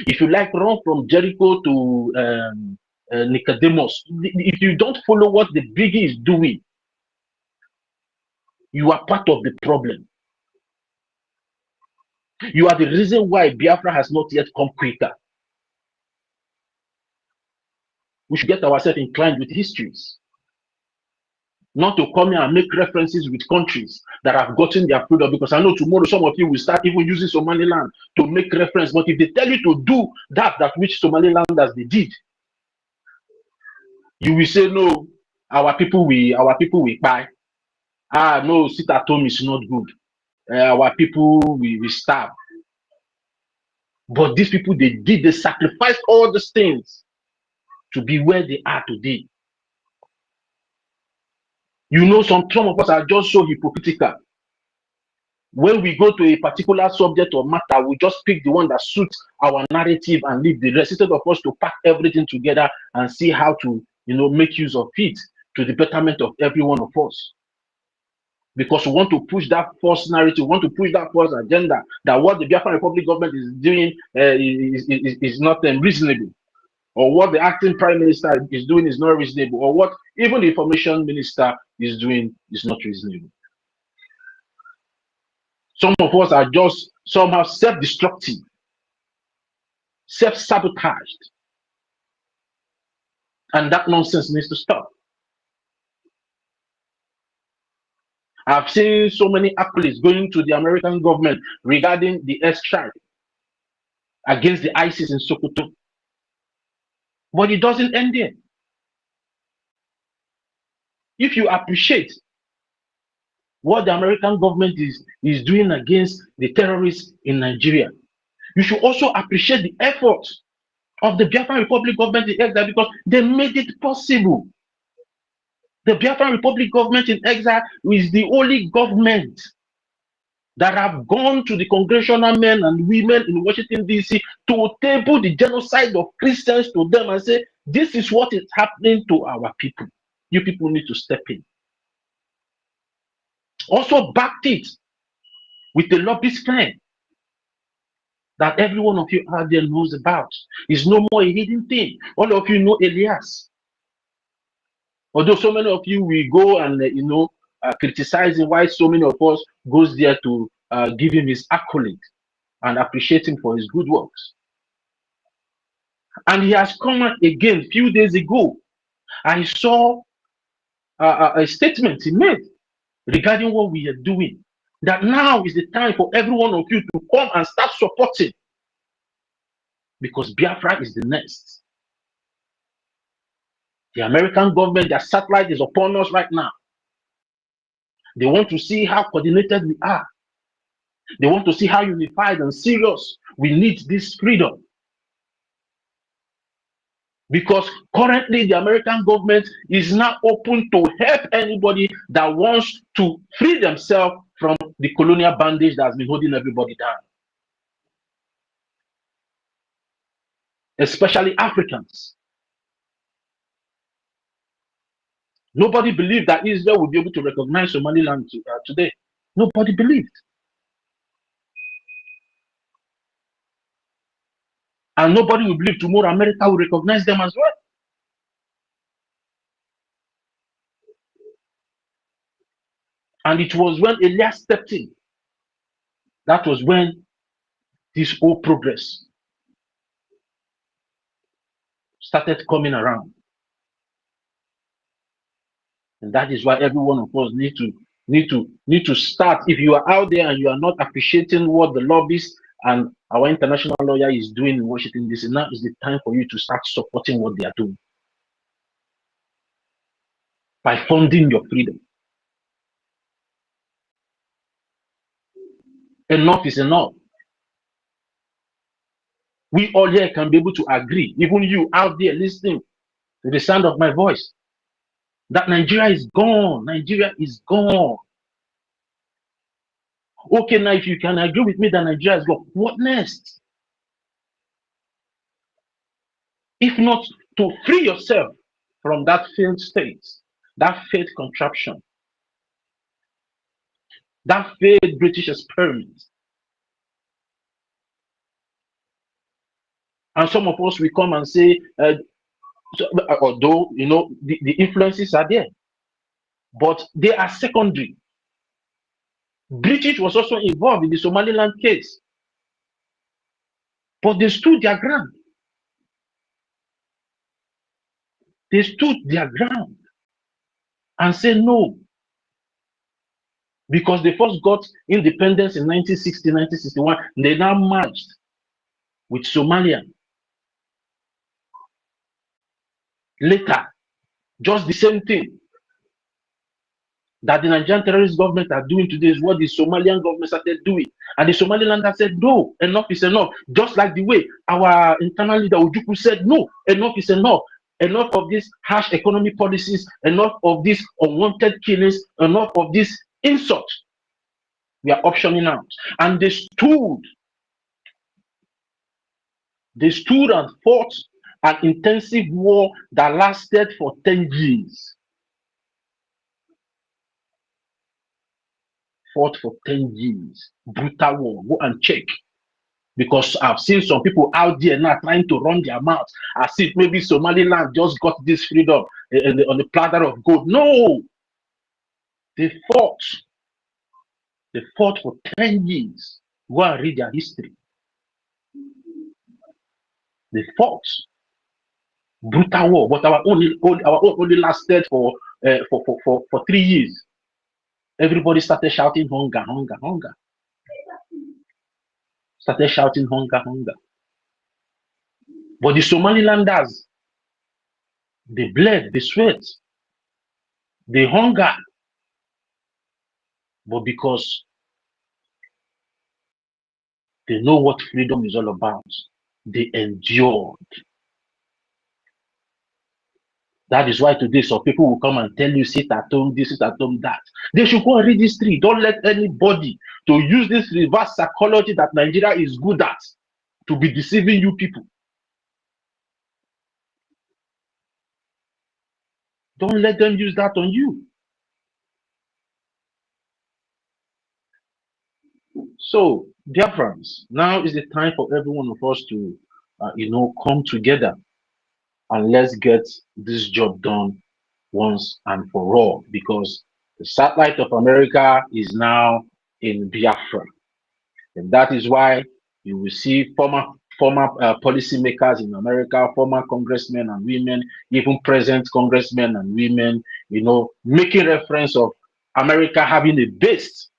If you like, run from Jericho to Nicodemus. If you don't follow what the Biggie is doing, you are part of the problem. You are the reason why Biafra has not yet come quicker. We should get ourselves inclined with histories. Not to come here and make references with countries that have gotten their freedom, because I know tomorrow some of you will start even using Somaliland to make reference. But if they tell you to do that which Somalilanders they did, you will say no. Our people will buy. No, sit at home is not good. Our people we starve. But these people they sacrificed all these things to be where they are today. You know, some of us are just so hypocritical. When we go to a particular subject or matter, we just pick the one that suits our narrative and leave the rest, instead of us to pack everything together and see how to, make use of it to the betterment of every one of us. Because we want to push that false narrative, we want to push that false agenda that what the Biafran Republic government is doing is not reasonable, or what the acting prime minister is doing is not reasonable, or what even the information minister is doing is not reasonable. Some of us are just somehow self-destructive, self-sabotaged, and that nonsense needs to stop. I've seen so many accolades going to the American government regarding the airstrike against the ISIS in Sokoto. But it doesn't end there. If you appreciate what the American government is doing against the terrorists in Nigeria, you should also appreciate the effort of the Biafran Republic government in exile, because they made it possible. The Biafran Republic government in exile is the only government that have gone to the congressional men and women in Washington, D.C. to table the genocide of Christians to them and say, this is what is happening to our people. You people need to step in. Also backed it with the lobbyist firm that every one of you out there knows about. It's no more a hidden thing. All of you know Elias. Although so many of you will go and criticizing why so many of us goes there to give him his accolade and appreciate him for his good works. And he has come out again a few days ago. I saw a statement he made regarding what we are doing, that now is the time for every one of you to come and start supporting, because Biafra is the next. The American government, their satellite is upon us right now. They want to see how coordinated we are. They want to see how unified and serious we need this freedom. Because currently the American government is now open to help anybody that wants to free themselves from the colonial bandage that has been holding everybody down. Especially Africans. Nobody believed that Israel would be able to recognize Somaliland today. Nobody believed. And nobody will believe tomorrow America will recognize them as well. And it was when Elias stepped in, that was when this whole progress started coming around. And that is why every one of us need to start. If you are out there and you are not appreciating what the lobbyist and our international lawyer is doing in Washington, D.C., now is the time for you to start supporting what they are doing by funding your freedom. Enough is enough. We all here can be able to agree, even you out there listening to the sound of my voice, that Nigeria is gone. Nigeria is gone. Okay, now if you can agree with me that Nigeria is gone, what next? If not to free yourself from that failed state, that failed contraption, that failed British experiment. And some of us will come and say, although the influences are there, but they are secondary. British was also involved in the Somaliland case, but they stood their ground. They stood their ground and said no, because they first got independence in 1960, 1961. They now merged with Somalia. Later, just the same thing that the Nigerian terrorist government are doing today is what the Somalian government started doing. And the Somaliland has said, no, enough is enough. Just like the way our internal leader Ojukwu said, no, enough is enough. Enough of these harsh economic policies, enough of these unwanted killings, enough of this insult. We are optioning out. And they stood and fought an intensive war that lasted for 10 years. Fought for 10 years. Brutal war. Go and check. Because I've seen some people out there now trying to run their mouth as if maybe Somaliland just got this freedom on the platter of gold. No! They fought. They fought for 10 years. Go and read their history. They fought. Brutal war. But our own only lasted for 3 years. Everybody started shouting hunger, hunger, hunger. Started shouting hunger, hunger. But the Somalilanders, they bled, they sweat, they hunger. But because they know what freedom is all about, they endured. That is why today some people will come and tell you, sit at home, this, sit at home, that. They should go and read history. Don't let anybody to use this reverse psychology that Nigeria is good at to be deceiving you people. Don't let them use that on you. So, dear friends, now is the time for every one of us to, come together and let's get this job done once and for all, because the satellite of America is now in Biafra. And that is why you will see former policymakers in America, former congressmen and women, even present congressmen and women, making reference of America having a base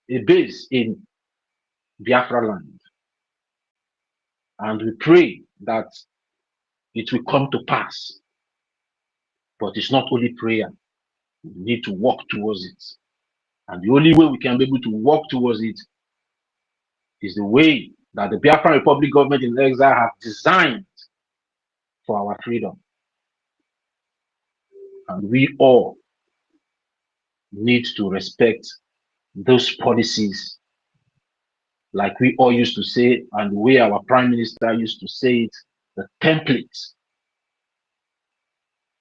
in Biafra land. And we pray that it will come to pass. But it's not only prayer. We need to work towards it. And the only way we can be able to work towards it is the way that the Biafran Republic government in exile have designed for our freedom. And we all need to respect those policies, like we all used to say, and the way our Prime Minister used to say it, the template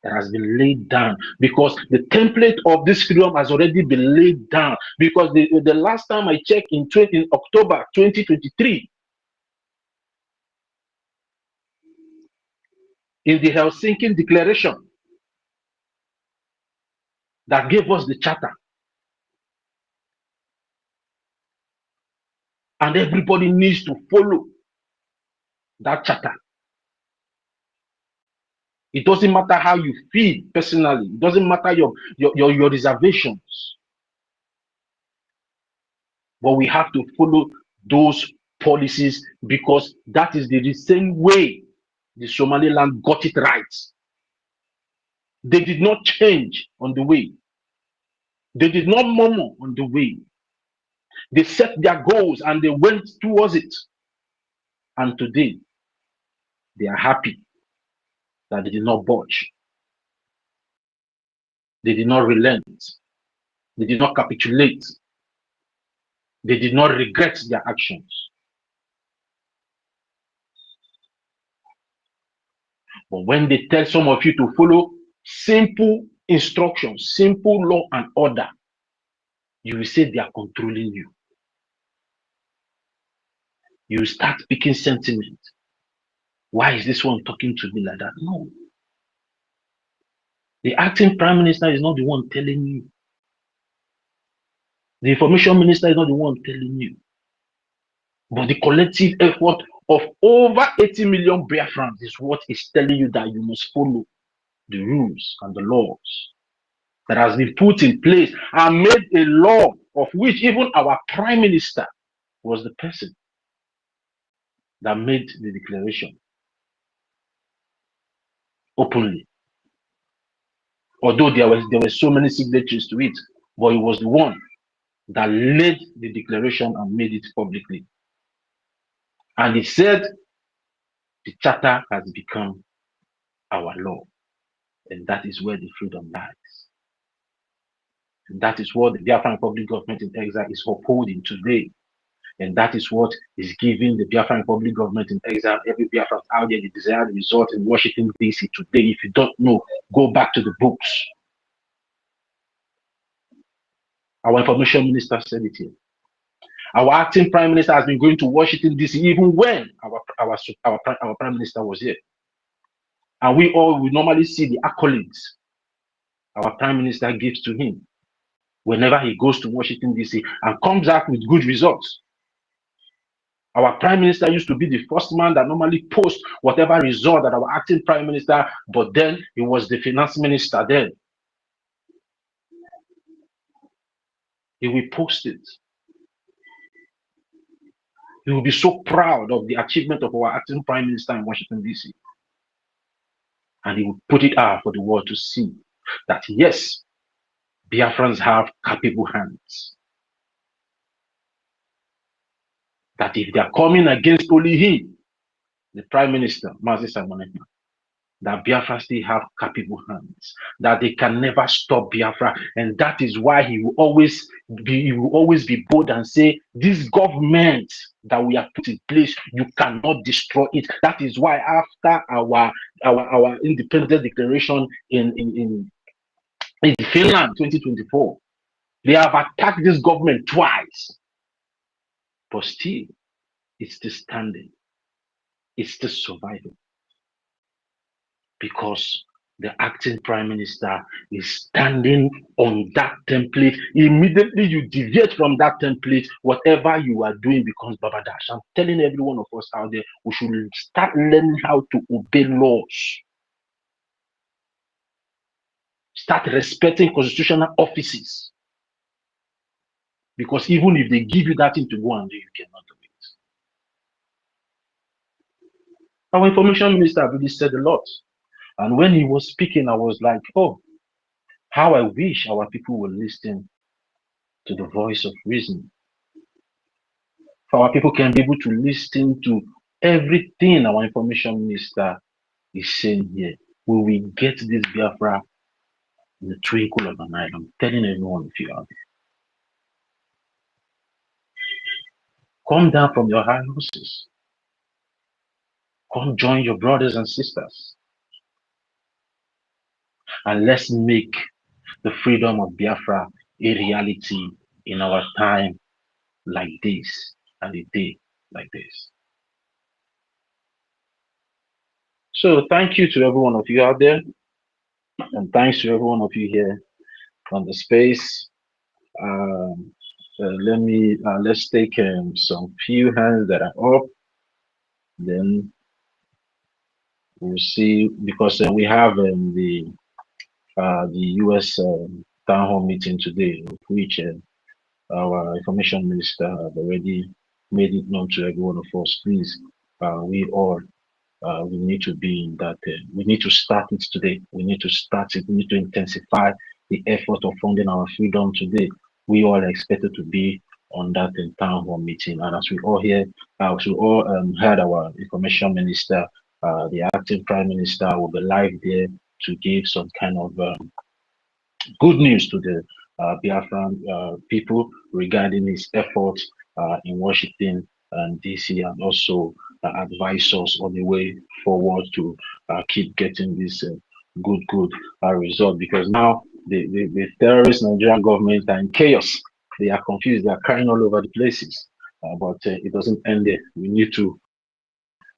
that has been laid down, because the template of this freedom has already been laid down. Because the last time I checked in October 2023, in the Helsinki Declaration that gave us the charter, and everybody needs to follow that charter. It doesn't matter how you feel personally. It doesn't matter your reservations. But we have to follow those policies, because that is the same way the Somaliland got it right. They did not change on the way. They did not murmur on the way. They set their goals and they went towards it. And today, they are happy that they did not budge. They did not relent. They did not capitulate. They did not regret their actions. But when they tell some of you to follow simple instructions, simple law and order, you will say they are controlling you. You will start picking sentiment. Why is this one talking to me like that? No. The acting prime minister is not the one telling you. The information minister is not the one telling you. But the collective effort of over 80 million Biafrans is what is telling you that you must follow the rules and the laws that has been put in place and made a law of which even our prime minister was the person that made the declaration openly. Although there were so many signatures to it, but he was the one that led the declaration and made it publicly. And he said the charter has become our law, and that is where the freedom lies. That is what the Biafran Republic government in exile is upholding today. And that is what is giving the Biafran Republic government in exile, every Biafran out there, the desired result in Washington, D.C. today. If you don't know, go back to the books. Our information minister said it here. Our acting prime minister has been going to Washington, D.C. even when our prime minister was here. And we normally see the accolades our prime minister gives to him whenever he goes to Washington, D.C. and comes out with good results. Our prime minister used to be the first man that normally posts whatever result that our acting prime minister, but then he was the finance minister then. He will post it. He will be so proud of the achievement of our acting prime minister in Washington, D.C. And he will put it out for the world to see that yes, Biafrans have capable hands. That if they are coming against only him, the prime minister, Mazi Simon, that Biafra still have capable hands, that they can never stop Biafra, and that is why he will always be bold and say, this government that we have put in place, you cannot destroy it. That is why after our independence declaration in Finland 2024, they have attacked this government twice, but still it's still standing, it's still surviving. Because the acting prime minister is standing on that template. Immediately you deviate from that template, whatever you are doing becomes babadash. I'm telling every one of us out there, we should start learning how to obey laws. Start respecting constitutional offices. Because even if they give you that thing to go and do, you cannot do it. Our information minister really said a lot. And when he was speaking, I was like, oh, how I wish our people would listen to the voice of reason. For our people can be able to listen to everything our information minister is saying here. We will get this Biafra in the twinkle of an eye. I'm telling everyone of you out there. Come down from your high horses. Come join your brothers and sisters. And let's make the freedom of Biafra a reality in our time like this and a day like this. So thank you to every one of you out there. And thanks to every one of you here on the space. Let's take some few hands that are up. Then we'll see, because we have the U.S. town hall meeting today, which our information minister have already made it known to every one of us. Please, we all we need to be in that. We need to start it today. We need to start it. We need to intensify the effort of funding our freedom today. We all are expected to be on that town hall meeting. And as we all hear, as we all heard our information minister, the acting prime minister will be live there to give some kind of good news to the Biafran people regarding his efforts in Washington and DC, and also advise us on the way forward to keep getting this good result. Because now the terrorist Nigerian government are in chaos. They are confused. They are crying all over the places. But it doesn't end there. We need to,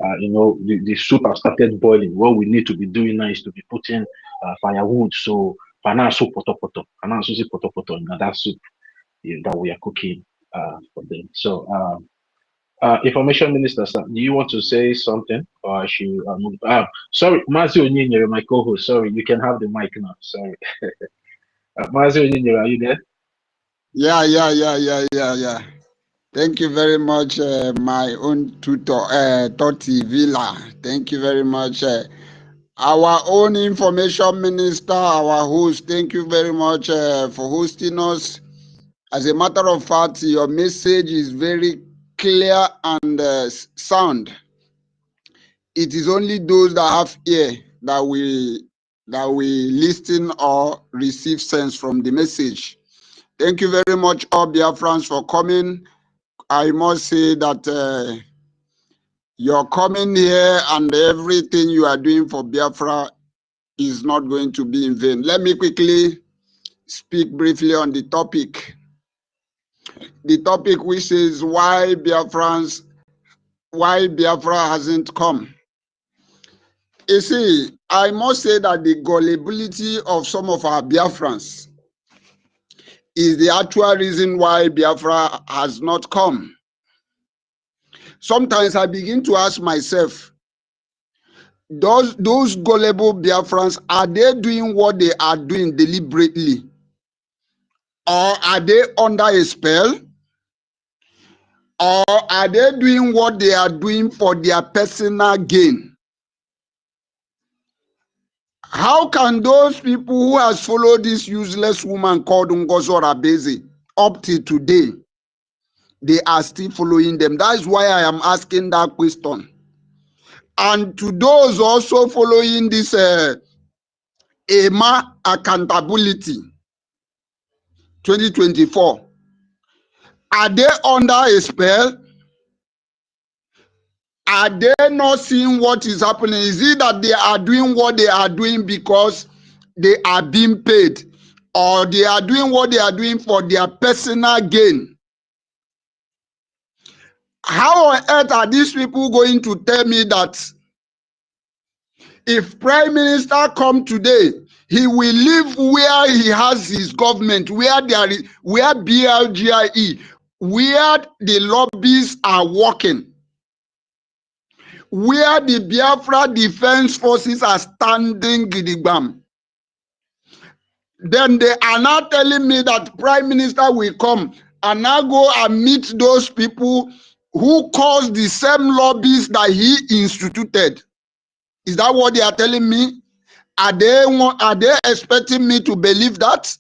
the soup has started boiling. What we need to be doing now is to be putting firewood. So, poto in that soup that we are cooking for them. So, information minister, sir, do you want to say something, or I should move? Sorry, Mazi Onyinye, my co-host. Sorry, you can have the mic now. Sorry, Mazi Onyinye, are you there? Yeah. Thank you very much, my own tutor, Toti Villa. Thank you very much. Our own information minister, our host, thank you very much for hosting us. As a matter of fact, your message is very clear and sound. It is only those that have ear that we listen or receive sense from the message. Thank you very much, all Biafrans, for coming. I must say that your coming here and everything you are doing for Biafra is not going to be in vain. Let me quickly speak briefly on the topic. The topic which is why Biafra hasn't come. You see, I must say that the gullibility of some of our Biafrans is the actual reason why Biafra has not come. Sometimes I begin to ask myself, those gullible Biafrans, are they doing what they are doing deliberately? Or are they under a spell? Or are they doing what they are doing for their personal gain? How can those people who has followed this useless woman called Ngozo Rabeze up till today, they are still following them? That is why I am asking that question. And to those also following this EMA accountability 2024, are they under a spell? Are they not seeing what is happening? Is it that they are doing what they are doing because they are being paid, or they are doing what they are doing for their personal gain? How on earth are these people going to tell me that if Prime Minister come today, he will live where he has his government, where BLGIE, where the lobbies are working, where the Biafra Defense Forces are standing gidigbam? Then they are now telling me that Prime Minister will come and now go and meet those people who caused the same lobbies that he instituted. Is that what they are telling me? Are they expecting me to believe that?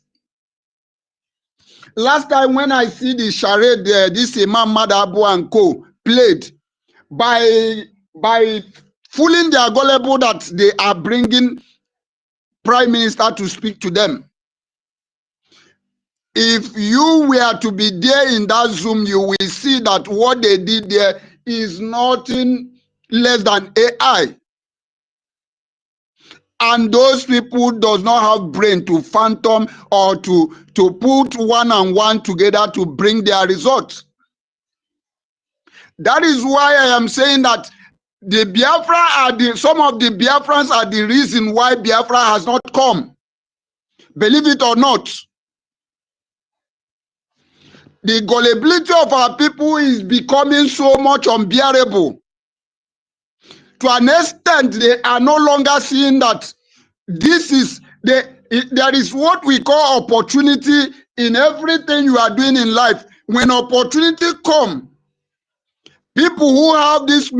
Last time when I see the charade, this Imam Madabu and Co. played by fooling their gullible that they are bringing Prime Minister to speak to them. If you were to be there in that Zoom, you will see that what they did there is nothing less than AI. And those people does not have brain to phantom or to put one and one together to bring their results. That is why I am saying that the Biafra some of the Biafrans are the reason why Biafra has not come. Believe it or not. The gullibility of our people is becoming so much unbearable. To an extent, they are no longer seeing that there is what we call opportunity in everything you are doing in life. When opportunity comes, people who have this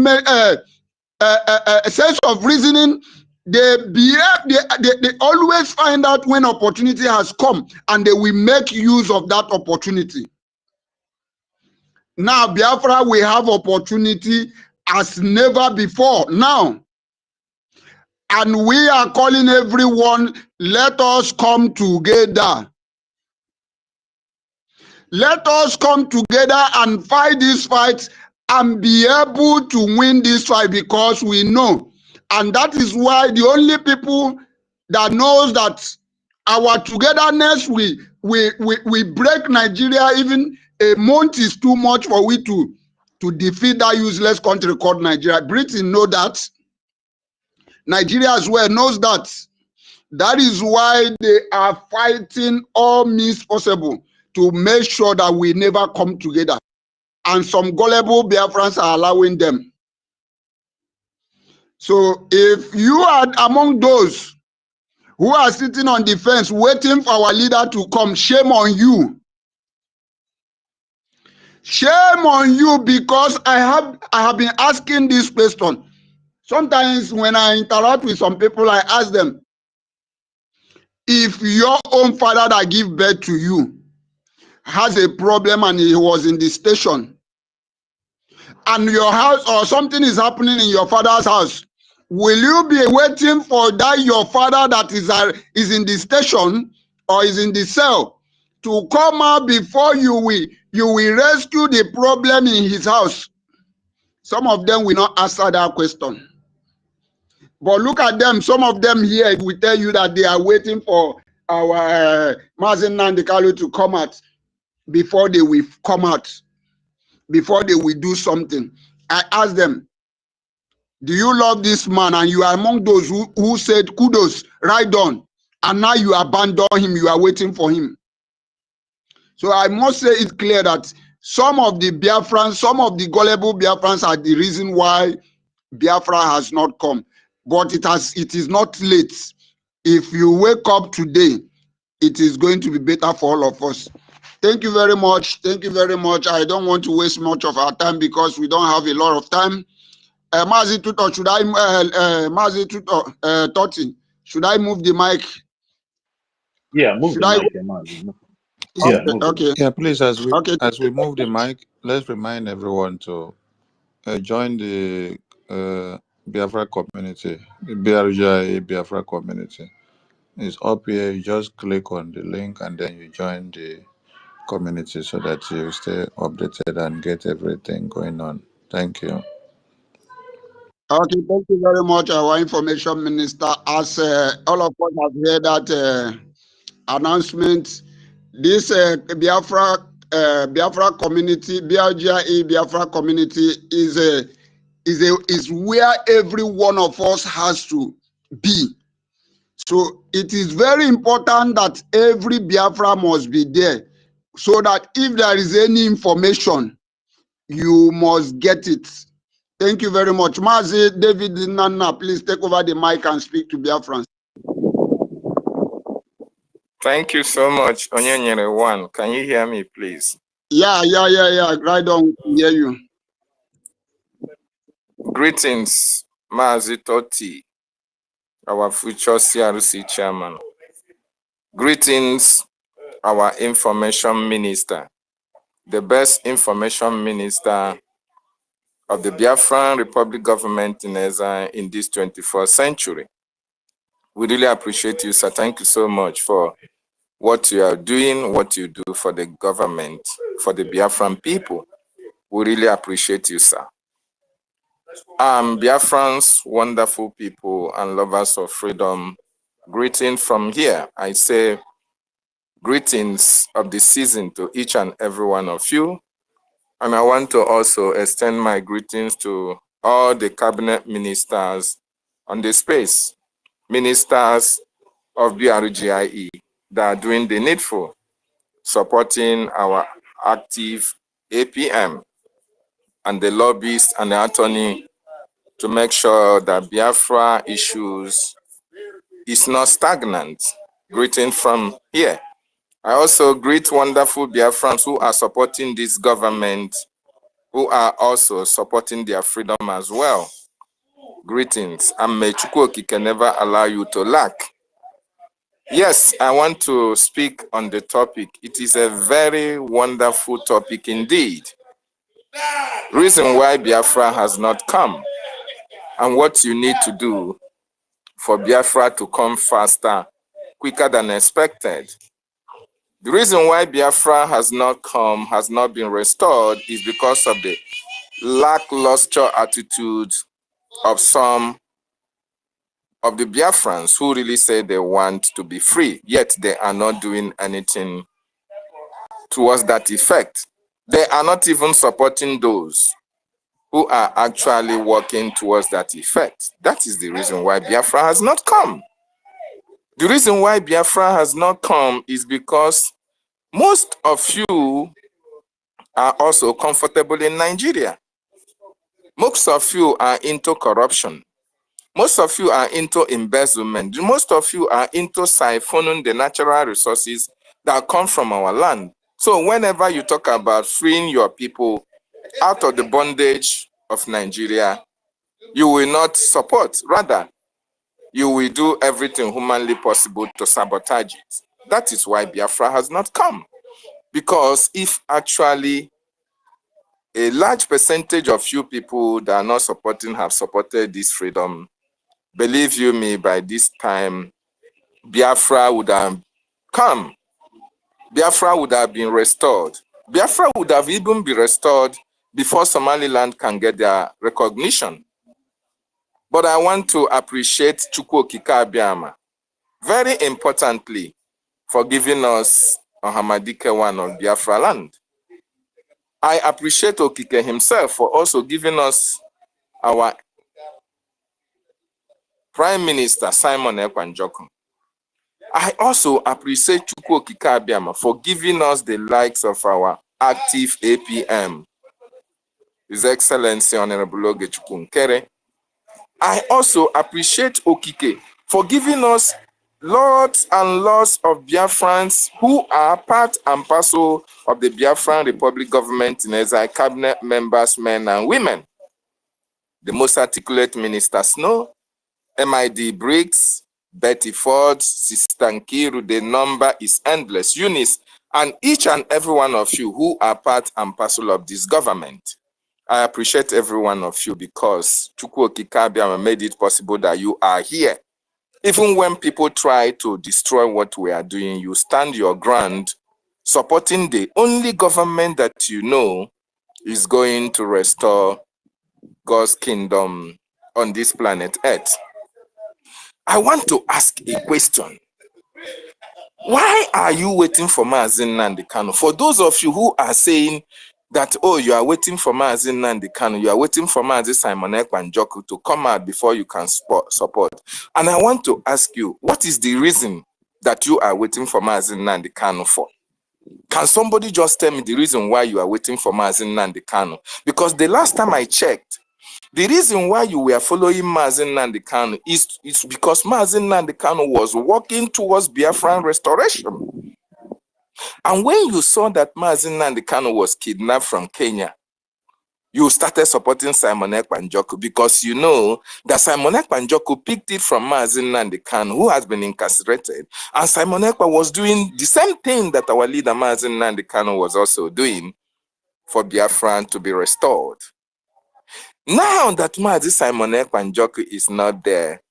sense of reasoning, they always find out when opportunity has come and they will make use of that opportunity. Now, Biafra, we have opportunity as never before now. And we are calling everyone, let us come together. Let us come together and fight this fight and be able to win this fight, because we know. And that is why the only people that knows that our togetherness, we break Nigeria. Even a month is too much for we to defeat that useless country called Nigeria. Britain know that. Nigeria as well knows that. That is why they are fighting all means possible to make sure that we never come together. And some gullible Biafrans are allowing them. So if you are among those who are sitting on the fence waiting for our leader to come, shame on you. Shame on you, because I have been asking this question. Sometimes when I interact with some people, I ask them, if your own father that give birth to you has a problem and he was in the station, and your house or something is happening in your father's house, will you be waiting for that your father that is in the station or is in the cell to come out before you will rescue the problem in his house. Some of them will not answer that question. But look at them. Some of them here will tell you that they are waiting for our NNAMDI Kanu to come out before they will come out, before they will do something. I asked them, do you love this man? And you are among those who said, kudos, right on. And now you abandon him. You are waiting for him. So I must say it clear that some of the Biafrans, some of the gullible Biafrans are the reason why Biafra has not come. But it is not late. If you wake up today, it is going to be better for all of us. Thank you very much. Thank you very much. I don't want to waste much of our time because we don't have a lot of time. Mazi Tuto, should I Mazi Tuto, Toti, should I move the mic? Yeah, move Should the I? mic, Amazi. Yeah, Yeah, move Okay. yeah. Please, Okay. as we move the mic, let's remind everyone to join the Biafra community, the BRJ Biafra community. It's up here. You just click on the link and then you join the community so that you stay updated and get everything going on. Thank you. Okay, thank you very much, our information minister. As all of us have heard that announcement, this Biafra community, BRGIA Biafra community is where every one of us has to be. So it is very important that every Biafra must be there, so that if there is any information, you must get it. Thank you very much. Mazi David Nana, please take over the mic and speak to Biafrans. Thank you so much, Onyenyere One. Can you hear me, please? Yeah. Right on, hear you. Greetings, Mazi Toti, our future CRC chairman. Greetings, our information minister, the best information minister of the Biafran Republic government in exile in this 21st century. We really appreciate you, sir. Thank you so much for what you are doing, what you do for the government, for the Biafran people. We really appreciate you, sir. Biafrans, wonderful people and lovers of freedom. Greeting from here. I say greetings of the season to each and every one of you. And I want to also extend my greetings to all the cabinet ministers on the space, ministers of BRGIE that are doing the needful, supporting our active APM and the lobbyists and the attorney to make sure that Biafra issues is not stagnant. Greeting from here. I also greet wonderful Biafrans who are supporting this government, who are also supporting their freedom as well. Greetings, and may Chukwuokike can never allow you to lack. Yes, I want to speak on the topic. It is a very wonderful topic indeed. Reason why Biafra has not come and what you need to do for Biafra to come faster, quicker than expected. The reason why Biafra has not come, has not been restored, is because of the lackluster attitude of some of the Biafrans who really say they want to be free, yet they are not doing anything towards that effect. They are not even supporting those who are actually working towards that effect. That is the reason why Biafra has not come. The reason why Biafra has not come is because most of you are also comfortable in Nigeria. Most of you are into corruption. Most of you are into embezzlement. Most of you are into siphoning the natural resources that come from our land. So whenever you talk about freeing your people out of the bondage of Nigeria, you will not support. Rather, you will do everything humanly possible to sabotage it. That is why Biafra has not come. Because if actually a large percentage of you people that are not supporting have supported this freedom, believe you me, by this time, Biafra would have come. Biafra would have been restored. Biafra would have even been restored before Somaliland can get their recognition. But I want to appreciate Chukwu Okike Abiama, very importantly, for giving us Ohamadike one of Biafra land. I appreciate Okike himself for also giving us our Prime Minister, Simon Ekpa Njoku. I also appreciate Chukwu Okike Abiama for giving us the likes of our active APM, His Excellency Honorable Oge Chukwu Nkere. I also appreciate Okike for giving us lots and lots of Biafrans who are part and parcel of the Biafran Republic government in exile, cabinet members, men and women. The most articulate Minister Snow, MID Briggs, Betty Ford, Sister Nkiru, the number is endless. Eunice, and each and every one of you who are part and parcel of this government. I appreciate every one of you because Chukwu Okike Abiama made it possible that you are here. Even when people try to destroy what we are doing, you stand your ground, supporting the only government that you know is going to restore God's kingdom on this planet Earth. I want to ask a question. Why are you waiting for Mazi Nnamdi Kanu? For those of you who are saying that, oh, you are waiting for Mazi Nnamdi Kanu, you are waiting for Mazi Simon Ekpa Njoku to come out before you can support. And I want to ask you, what is the reason that you are waiting for Mazi Nnamdi Kanu for? Can somebody just tell me the reason why you are waiting for Mazi Nnamdi Kanu? Because the last time I checked, the reason why you were following Mazi Nnamdi Kanu is because Mazi Nnamdi Kanu was working towards Biafran restoration. And when you saw that Mazi Nnamdi Kanu was kidnapped from Kenya, you started supporting Simon Ekpa Njoku because you know that Simon Ekpa Njoku picked it from Mazi Nnamdi Kanu, who has been incarcerated. And Simon Ekpa was doing the same thing that our leader Mazi Nnamdi Kanu was also doing for Biafran to be restored. Now that Mazi Simon Ekpa Njoku is not there,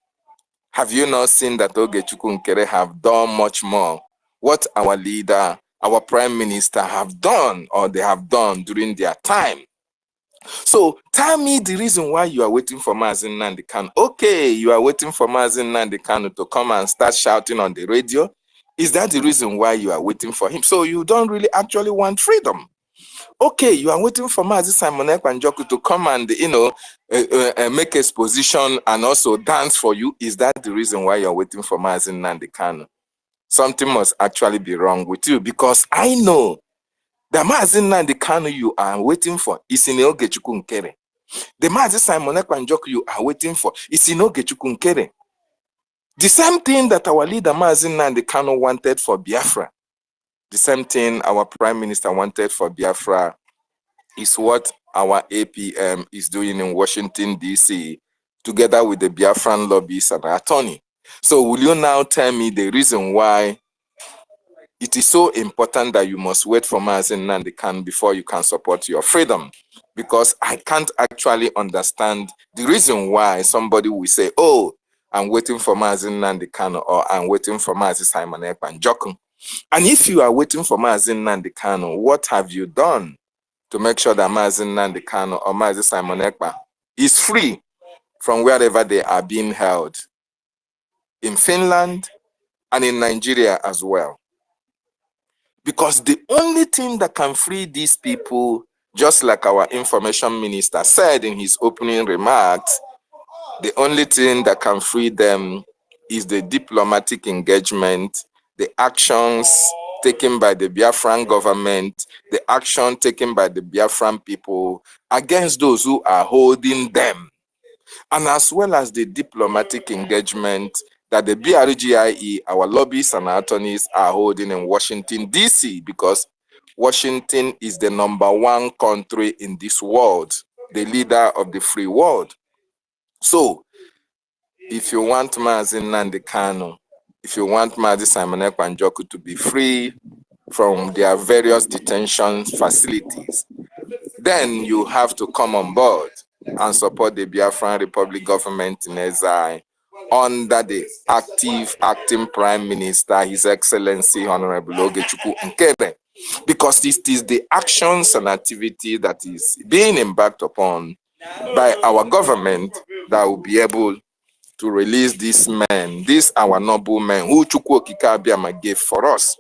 have you not seen that Oge Chukwu Nkere have done much more? What our leader, our prime minister have done or they have done during their time. So tell me the reason why you are waiting for Mazi Nnamdi Kanu. Okay, you are waiting for Mazi Nnamdi Kanu to come and start shouting on the radio. Is that the reason why you are waiting for him? So you don't really actually want freedom. Okay, you are waiting for Mazi Simon Ekpa Njoku to come and, make exposition and also dance for you. Is that the reason why you're waiting for Mazi Nnamdi Kanu? Something must actually be wrong with you because I know the Mazi Nnamdi Kanu you are waiting for is in Oge Chukwu Nkere. The Mazi Simon Ekpa Njoku you are waiting for is in Oge Chukwu Nkere. The same thing that our leader Mazi Nnamdi Kanu wanted for Biafra, the same thing our prime minister wanted for Biafra is what our APM is doing in Washington, D.C., together with the Biafran lobbies and attorney. So will you now tell me the reason why it is so important that you must wait for Mazi Nnamdi Kanu before you can support your freedom? Because I can't actually understand the reason why somebody will say, oh, I'm waiting for Mazi Nnamdi Kanu or I'm waiting for Mazi Simon Ekpa Njoku. And if you are waiting for Mazi Nnamdi Kanu, what have you done to make sure that Mazi Nnamdi Kanu or Mazi Simon Ekpa is free from wherever they are being held in Finland and in Nigeria as well? Because the only thing that can free these people, just like our information minister said in his opening remarks, the only thing that can free them is the diplomatic engagement, the actions taken by the Biafran government, the action taken by the Biafran people against those who are holding them, and as well as the diplomatic engagement that the BRGIE, our lobbyists and attorneys are holding in Washington, D.C., because Washington is the #1 country in this world, the leader of the free world. So, if you want Mazi Nnamdi Kanu, if you want Mazi Simon Ekpa Njoku to be free from their various detention facilities, then you have to come on board and support the Biafran Republic government in exile under the acting Prime Minister, His Excellency Honorable Ogechukwu Nkere, because it is the actions and activity that is being embarked upon by our government that will be able to release these men, these our noble men who Chukwu Okike Abiama gave for us.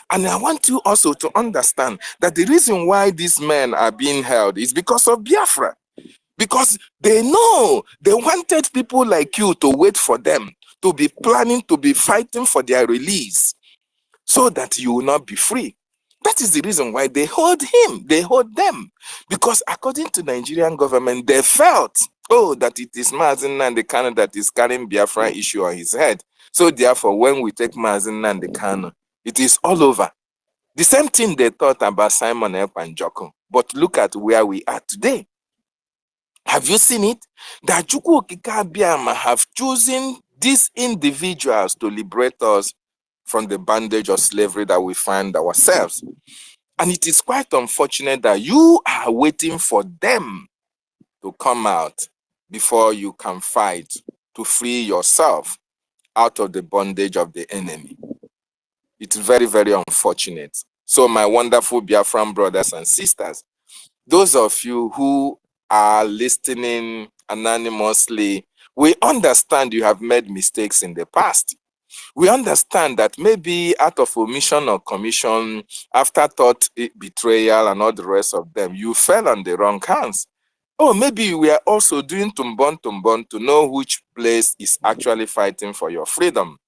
And I want you also to understand that the reason why these men are being held is because of Biafra. Because they know they wanted people like you to wait for them, to be planning, to be fighting for their release, so that you will not be free. That is the reason why they hold him, they hold them. Because according to the Nigerian government, they felt, oh, that it is Mazen NNAMDI KANU that is carrying Biafra issue on his head. So therefore, when we take Mazen NNAMDI KANU, it is all over. The same thing they thought about Simon Ekpanjoko. But look at where we are today. Have you seen it? That Chukwu Okike Abiama have chosen these individuals to liberate us from the bondage of slavery that we find ourselves. And it is quite unfortunate that you are waiting for them to come out before you can fight to free yourself out of the bondage of the enemy. It's very, very unfortunate. So my wonderful Biafran brothers and sisters, those of you who are listening anonymously, we understand you have made mistakes in the past. We understand that maybe out of omission or commission, afterthought, betrayal, and all the rest of them, you fell on the wrong hands. Oh, maybe we are also doing tumbon to know which place is actually fighting for your freedom.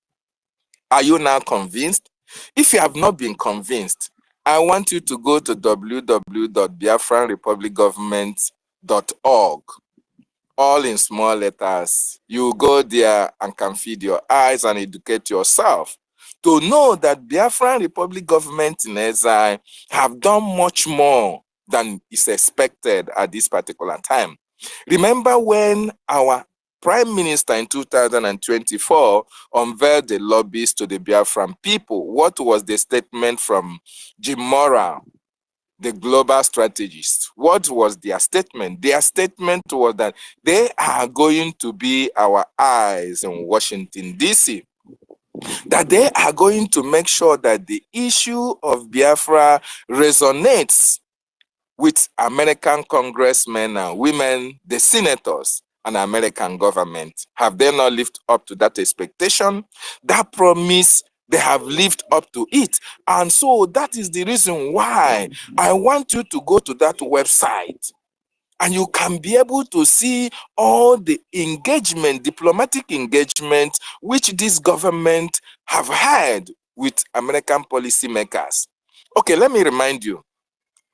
Are you now convinced? If you have not been convinced, I want you to go to www.biafranrepublicgovernment.org. All in small letters. You go there and can feed your eyes and educate yourself to know that Biafran Republic government in exile have done much more than is expected at this particular time. Remember when our Prime Minister in 2024 unveiled the lobbies to the Biafran people? What was the statement from Jim Mora, the global strategist? What was their statement? Their statement was that they are going to be our eyes in Washington, D.C., that they are going to make sure that the issue of Biafra resonates with American congressmen and women, the senators, and American government. Have they not lived up to that expectation? That promise, they have lived up to it. And so that is the reason why I want you to go to that website and you can be able to see all the engagement, diplomatic engagement, which this government have had with American policymakers. Okay, let me remind you.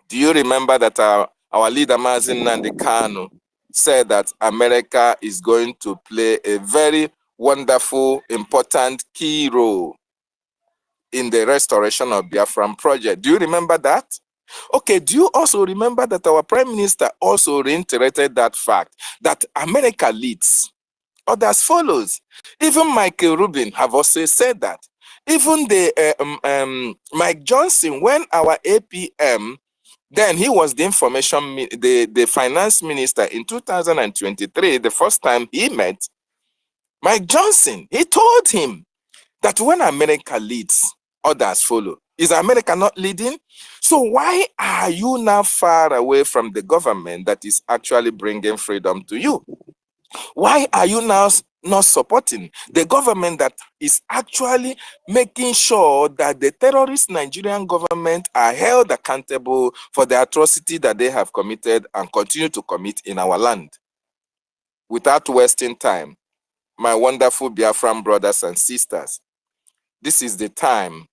Do you remember that our leader, Mazen NNAMDI KANU, said that America is going to play a very wonderful, important, key role in the restoration of Biafran project? Do you remember that? Okay, do you also remember that our Prime Minister also reiterated that fact, that America leads, others follows? Even Michael Rubin have also said that. Even the Mike Johnson, when our APM, then he was the the finance minister in 2023, the first time he met Mike Johnson, he told him that when America leads, others follow. Is America not leading? So why are you now far away from the government that is actually bringing freedom to you? Why are you now not supporting the government that is actually making sure that the terrorist Nigerian government are held accountable for the atrocity that they have committed and continue to commit in our land? Without wasting time, my wonderful Biafran brothers and sisters, this is the time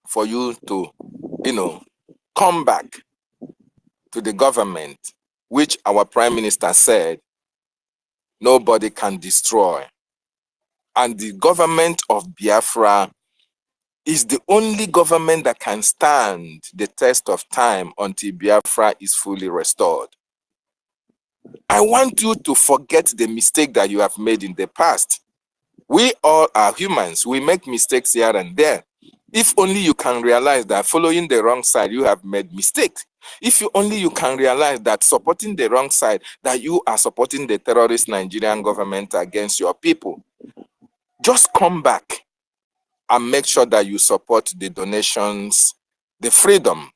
for you to, come back to the government, which our Prime Minister said nobody can destroy. And the government of Biafra is the only government that can stand the test of time until Biafra is fully restored. I want you to forget the mistake that you have made in the past. We all are humans. We make mistakes here and there. If only you can realize that following the wrong side, you have made mistakes. If you can realize that supporting the wrong side, that you are supporting the terrorist Nigerian government against your people, just come back and make sure that you support the donations, the freedom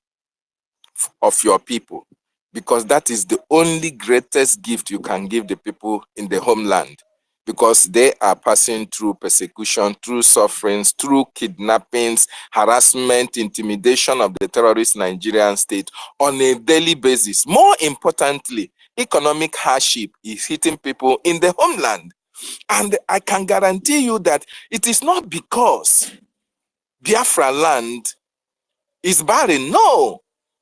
of your people, because that is the only greatest gift you can give the people in the homeland, because they are passing through persecution, through sufferings, through kidnappings, harassment, intimidation of the terrorist Nigerian state on a daily basis. More importantly, economic hardship is hitting people in the homeland. And I can guarantee you that it is not because Biafra land is barren. No.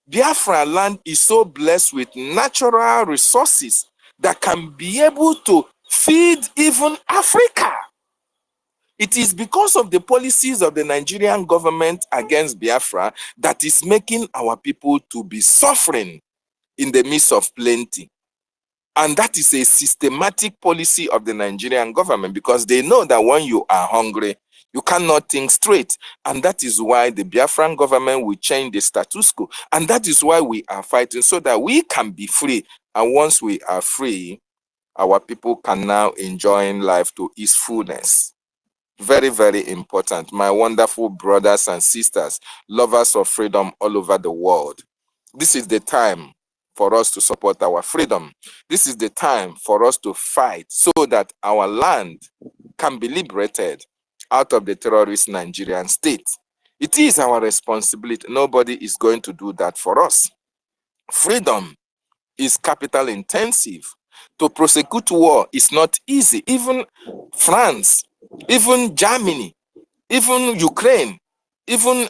Biafra land is so blessed with natural resources that can be able to feed even Africa. It is because of the policies of the Nigerian government against Biafra that is making our people to be suffering in the midst of plenty. And that is a systematic policy of the Nigerian government, because they know that when you are hungry, you cannot think straight. And that is why the Biafran government will change the status quo. And that is why we are fighting, so that we can be free. And once we are free, our people can now enjoy life to its fullness. Very, very important. My wonderful brothers and sisters, lovers of freedom all over the world. This is the time for us to support our freedom. This is the time for us to fight so that our land can be liberated out of the terrorist Nigerian state. It is our responsibility. Nobody is going to do that for us. Freedom is capital intensive. To prosecute war is not easy. Even France, even Germany, even Ukraine, even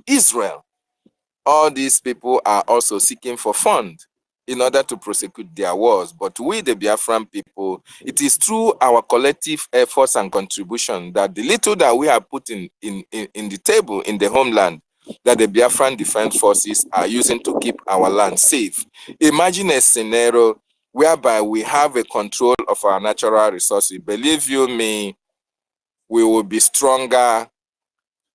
Israel, all these people are also seeking for funds in order to prosecute their wars. But we, the Biafran people, it is through our collective efforts and contribution that the little that we have put in the table in the homeland, that the Biafran Defense Forces are using to keep our land safe. Imagine a scenario whereby we have a control of our natural resources. Believe you me, we will be stronger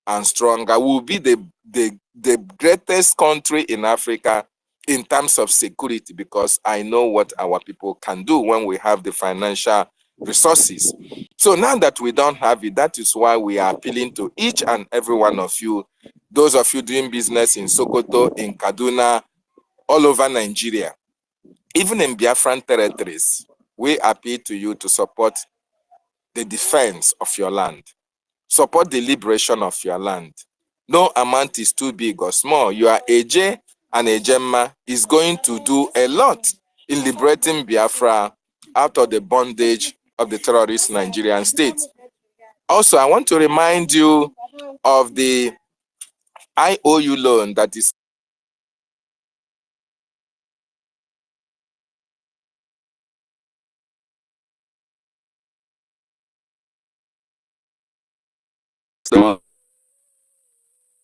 and stronger. We will be the greatest country in Africa in terms of security, because I know what our people can do when we have the financial resources. So now that we don't have it, that is why we are appealing to each and every one of you, those of you doing business in Sokoto, in Kaduna, all over Nigeria, even in Biafran territories. We appeal to you to support the defense of your land. Support the liberation of your land. No amount is too big or small. Your AJ and Ejemma is going to do a lot in liberating Biafra out of the bondage of the terrorist Nigerian state. Also, I want to remind you of the IOU loan that is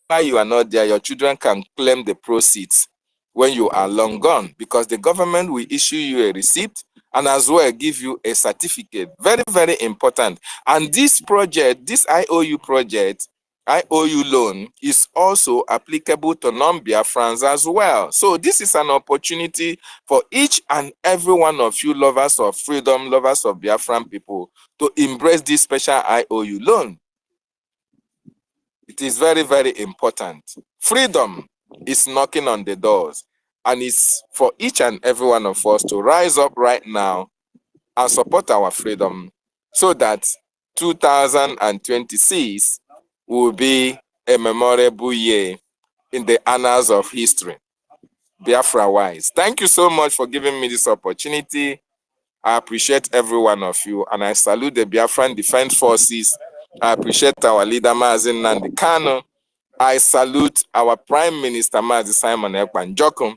why you are not there. Your children can claim the proceeds when you are long gone, because the government will issue you a receipt and as well give you a certificate. Very, very important. And this project, this IOU project, IOU loan, is also applicable to non-Biafrans as well. So this is an opportunity for each and every one of you lovers of freedom, lovers of Biafran people, to embrace this special IOU loan. It is very, very important. Freedom is knocking on the doors, and it's for each and every one of us to rise up right now and support our freedom, so that 2026 will be a memorable year in the annals of history, Biafra-wise. Thank you so much for giving me this opportunity. I appreciate every one of you, and I salute the Biafran Defense Forces. I appreciate our leader, NNAMDI KANU. I salute our Prime Minister, Simon Ekpan-Jokum.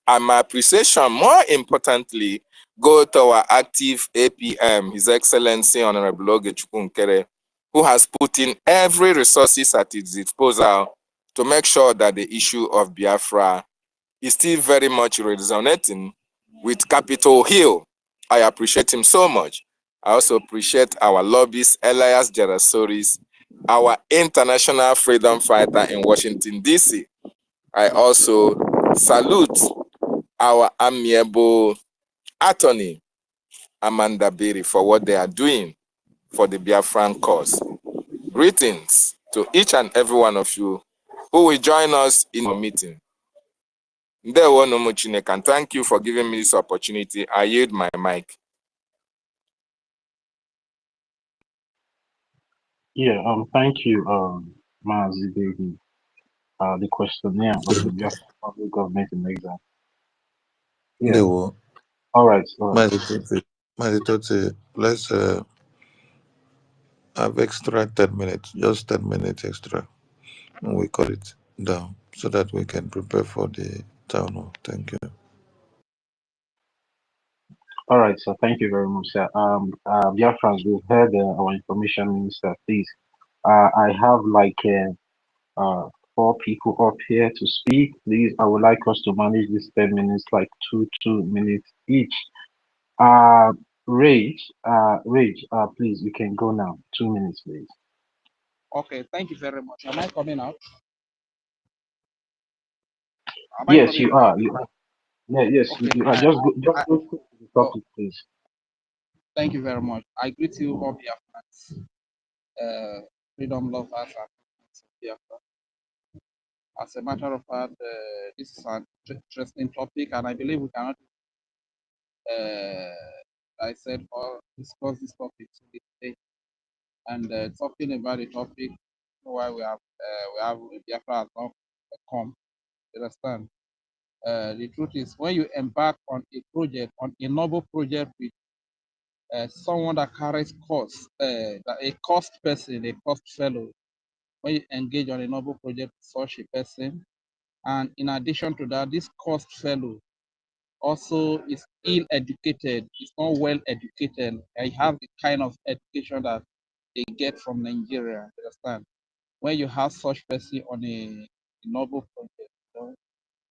And my appreciation, more importantly, go to our active APM, His Excellency Honorable Oge Chukwunkere, who has put in every resources at his disposal to make sure that the issue of Biafra is still very much resonating with Capitol Hill. I appreciate him so much. I also appreciate our lobbyist, Elias Jarasoris, our international freedom fighter in Washington, D.C. I also salute our amiable attorney, Amanda Berry, for what they are doing for the Biafran cause. Greetings to each and every one of you who will join us in our meeting. And thank you for giving me this opportunity. I yield my mic. Yeah, thank you, Mazi Baby. The questionnaire of the Biafran public government in exile. Yeah, They will. all right. Let's have extra 10 minutes, just 10 minutes extra. And we call it down so that we can prepare for the town hall. Thank you. All right, so thank you very much, sir. Biafrans, we've heard our information minister. Please, I have like 4 people up here to speak. Please, I would like us to manage this 10 minutes, like 2 minutes each. Rage, please, you can go now. 2 minutes, please. Okay, thank you very much. Am I coming out? Yes, you are. You are. Yeah, yes, Okay, you are. Just go to the topic, please. Thank you very much. I greet you all Biafrans, freedom lovers and friends of Biafra. As a matter of fact, this is an interesting topic, and I believe we cannot, I said, or discuss this topic today. And talking about the topic, why we have Biafra has not come. You understand? The truth is, when you embark on a project, on a noble project with someone that carries cost, a cost person, a cost fellow, when you engage on a noble project with such a person, and in addition to that, this cost fellow also is ill-educated, is not well educated. I have the kind of education that they get from Nigeria, you understand? When you have such person on a noble project, you know,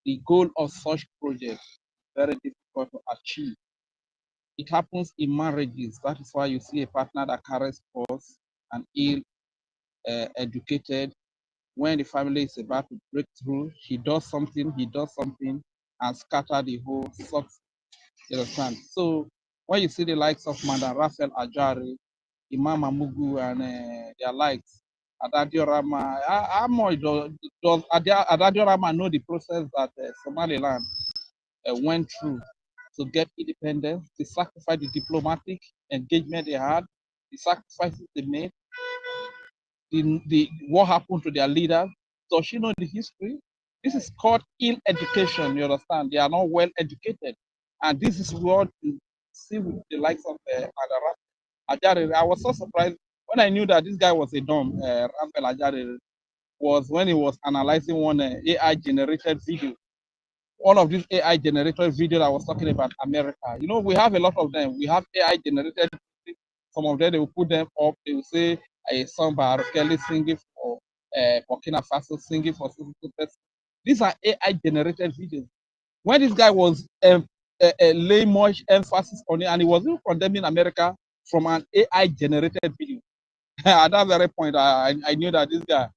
the goal of such project is very difficult to achieve. It happens in marriages. That is why you see a partner that carries costs and ill educated. When the family is about to break through, he does something, and scatter the whole success. You understand? So when you see the likes of Madam Raphael Ajari, Imam Amugu, and their likes, Adadiorama, how much does Adadiorama know the process that Somaliland went through to get independence, the sacrifice, the diplomatic engagement they had, the sacrifices they made, what happened to their leaders? Does she know the history? This is called ill education, you understand? They are not well educated. And this is what you see with the likes of Madara Ajari. I was so surprised when I knew that this guy was a dumb, Raphael Ajari, was when he was analyzing one AI generated video. One of these AI generated video I was talking about America. You know, we have a lot of them. We have AI generated. Some of them, they will put them up. They will say a song by R. Kelly singing for Burkina Faso, singing for person. These are AI generated videos. When this guy was laying much emphasis on it, and he was even condemning America from an AI generated video. At that very point, I knew that this guy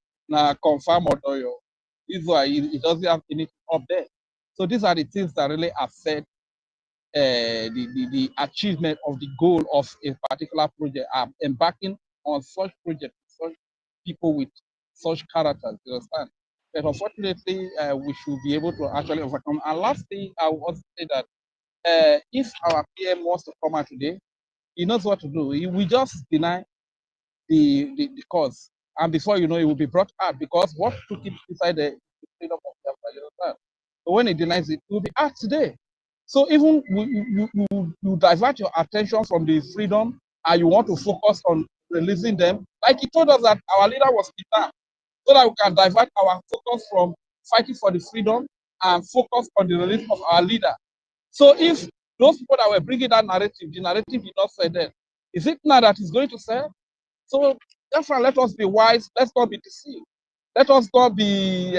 confirm or doyo. This is why he doesn't have anything up there. So these are the things that really affect the achievement of the goal of a particular project. Embarking on such project, such people with such characters, you understand? But unfortunately, we should be able to actually overcome. And lastly, I will also say that if our PM wants to come out today, he knows what to do. He will just deny the cause. And before you know, it will be brought out because what took him inside the freedom of Biafra, you understand? So when he denies it, it will be out today. So even you divert your attention from the freedom and you want to focus on releasing them, like he told us that our leader was kidnapped, so that we can divert our focus from fighting for the freedom and focus on the release of our leader. So if those people that were bringing that narrative, the narrative did not say that, is it now that it's going to say? So therefore, let us be wise. Let's not be deceived. Let us not be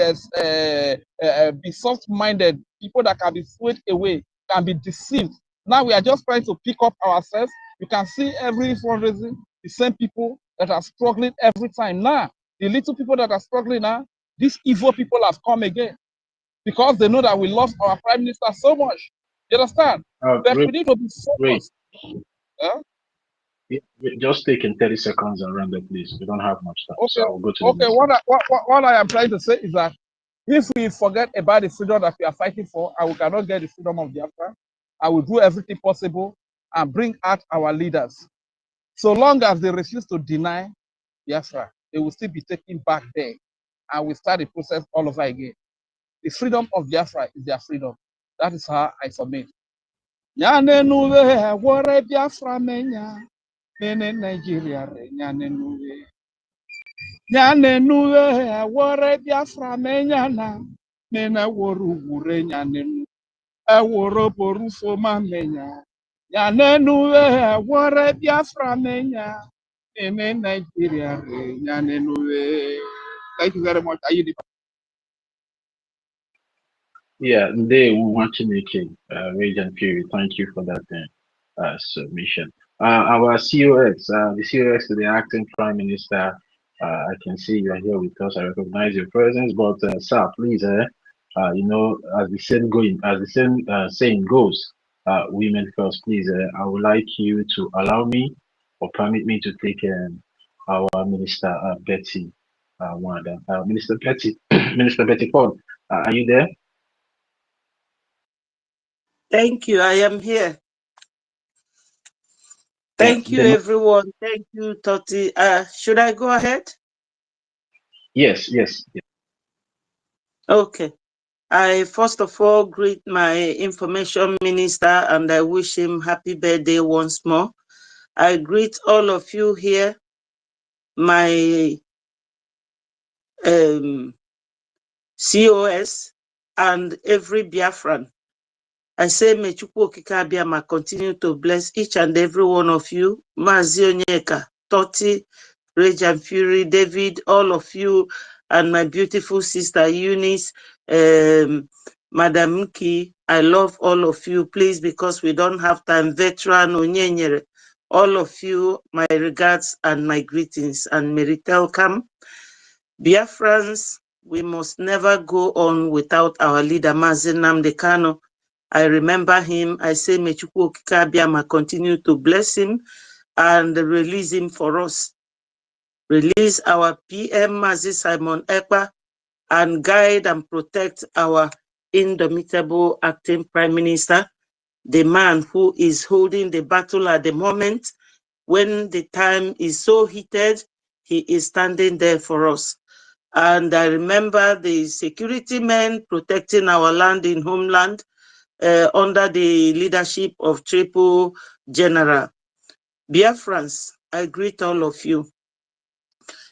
soft-minded. People that can be swayed away, can be deceived. Now we are just trying to pick up ourselves. You can see every fundraising, the same people that are struggling every time. Now, the little people that are struggling now, these evil people have come again because they know that we lost our prime minister so much. You understand? But Ray, we need to be Ray, focused. Huh? just take in 30 seconds and run that, please. We don't have much time, so Okay, I'll go to the okay. next What I am trying to say is that if we forget about the freedom that we are fighting for, and we cannot get the freedom of Biafra, I will do everything possible and bring out our leaders. So long as they refuse to deny Biafra, they will still be taken back there, and we start the process all over again. The freedom of Biafra is their freedom. That is how I submit. Biafra menya, Nigeria Nyanenuwe awore Biafra menyana nena woru wure nyanenu aworo borufo mamenya Nyanenuwe awore Biafra menya nene Nigeria re nyanenuwe. Thank you very much. Yeah, they watching making Rage and Fury. Thank you for that submission. Our COX, the COX to the acting Prime Minister. I can see you are here with us. I recognize your presence, but sir, please, as the saying goes, women first. Please, I would like you to allow me or permit me to take our Minister Betty, Minister Betty, Minister Betty Ford. Are you there? Thank you. I am here. Thank you, everyone. Thank you, Toti. Should I go ahead? Yes. Okay. I first of all greet my information minister and I wish him happy birthday once more. I greet all of you here, my COS and every Biafran. I say, may Chukwu Okike Abiama continue to bless each and every one of you. Mazi Onyeka, Toti, Rage and Fury, David, all of you, and my beautiful sister Eunice, Madam Nki. I love all of you. Please, because we don't have time, veteran Onyenyere, all of you, my regards and my greetings. And Meritel Kam, Biafrans, we must never go on without our leader, Mazi NNAMDI KANU. I remember him. I say, may Chukwu Okike Abiama continue to bless him and release him for us. Release our PM, Mazi Simon Ekpa, and guide and protect our indomitable acting Prime Minister, the man who is holding the battle at the moment. When the time is so heated, he is standing there for us. And I remember the security men protecting our land in homeland, under the leadership of Triple General. Biafrans, I greet all of you.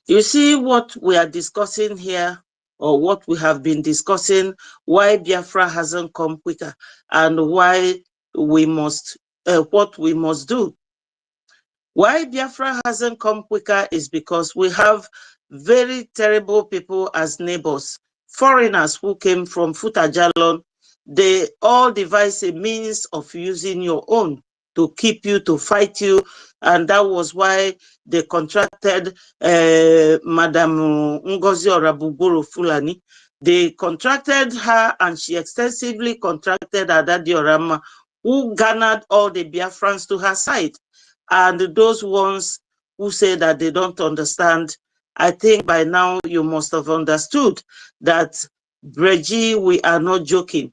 You see what we are discussing here, or what we have been discussing, why Biafra hasn't come quicker, and why we must, what we must do. Why Biafra hasn't come quicker is because we have very terrible people as neighbors, foreigners who came from Futajalon. They all devise a means of using your own to keep you, to fight you, and that was why they contracted Madam Ngozi Orabuboro Fulani. They contracted her, and she extensively contracted Adadi Orama, who garnered all the Biafrans to her side. And those ones who say that they don't understand, I think by now you must have understood that, Breji, we are not joking.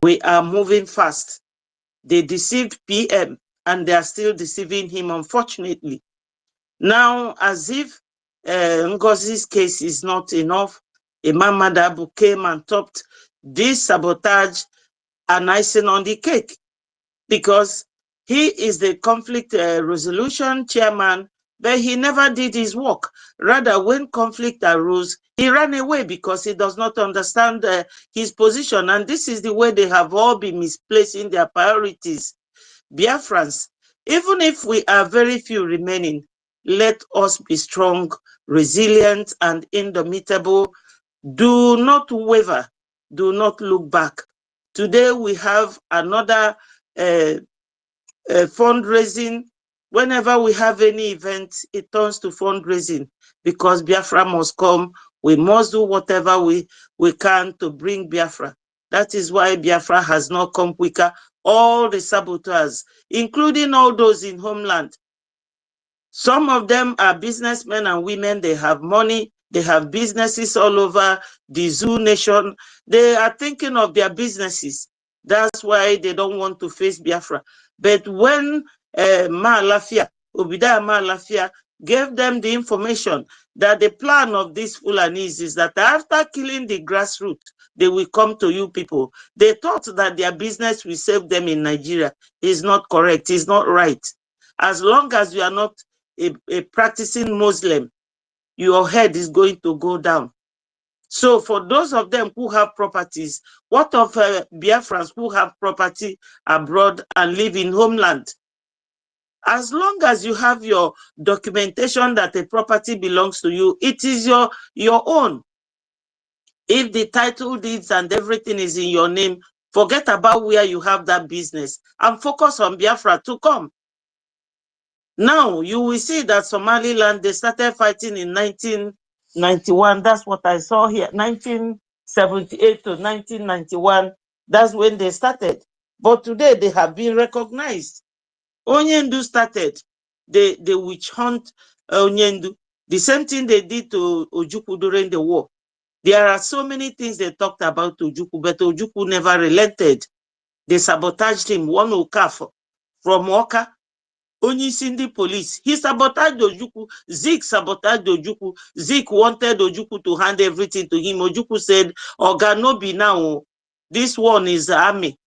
We are moving fast. They deceived PM and they are still deceiving him, unfortunately. Now, as if Ngozi's case is not enough, Imam Madabu came and topped this sabotage and icing on the cake, because he is the conflict resolution chairman, but he never did his work. Rather, when conflict arose, he ran away because he does not understand his position. And this is the way they have all been misplacing their priorities. Biafrans, even if we are very few remaining, let us be strong, resilient, and indomitable. Do not waver. Do not look back. Today we have another fundraising Whenever we have any event, it turns to fundraising because Biafra must come. We must do whatever we can to bring Biafra. That is why Biafra has not come quicker. All the saboteurs, including all those in homeland, some of them are businessmen and women. They have money. They have businesses all over the zoo nation. They are thinking of their businesses. That's why they don't want to face Biafra. But when Obidaya Malafia gave them the information that the plan of these Fulanis is that after killing the grassroots, they will come to you people. They thought that their business will save them in Nigeria. It's not correct. It's not right. As long as you are not a practicing Muslim, your head is going to go down. So for those of them who have properties, what of Biafrans who have property abroad and live in homeland? As long as you have your documentation that the property belongs to you, it is your own. If the title deeds and everything is in your name, forget about where you have that business and focus on Biafra to come. Now, you will see that Somaliland, they started fighting in 1991. That's what I saw here. 1978 to 1991. That's when they started. But today, they have been recognized. Onyendu started. They witch hunt Onyendu. The same thing they did to Ojukwu during the war. There are so many things they talked about Ojukwu, but Ojukwu never relented. They sabotaged him. One Okafor from Oka. Only Cindy police. He sabotaged Ojukwu. Zeke sabotaged Ojukwu. Zeke wanted Ojukwu to hand everything to him. Ojukwu said, Oga, no be now. This one is the army.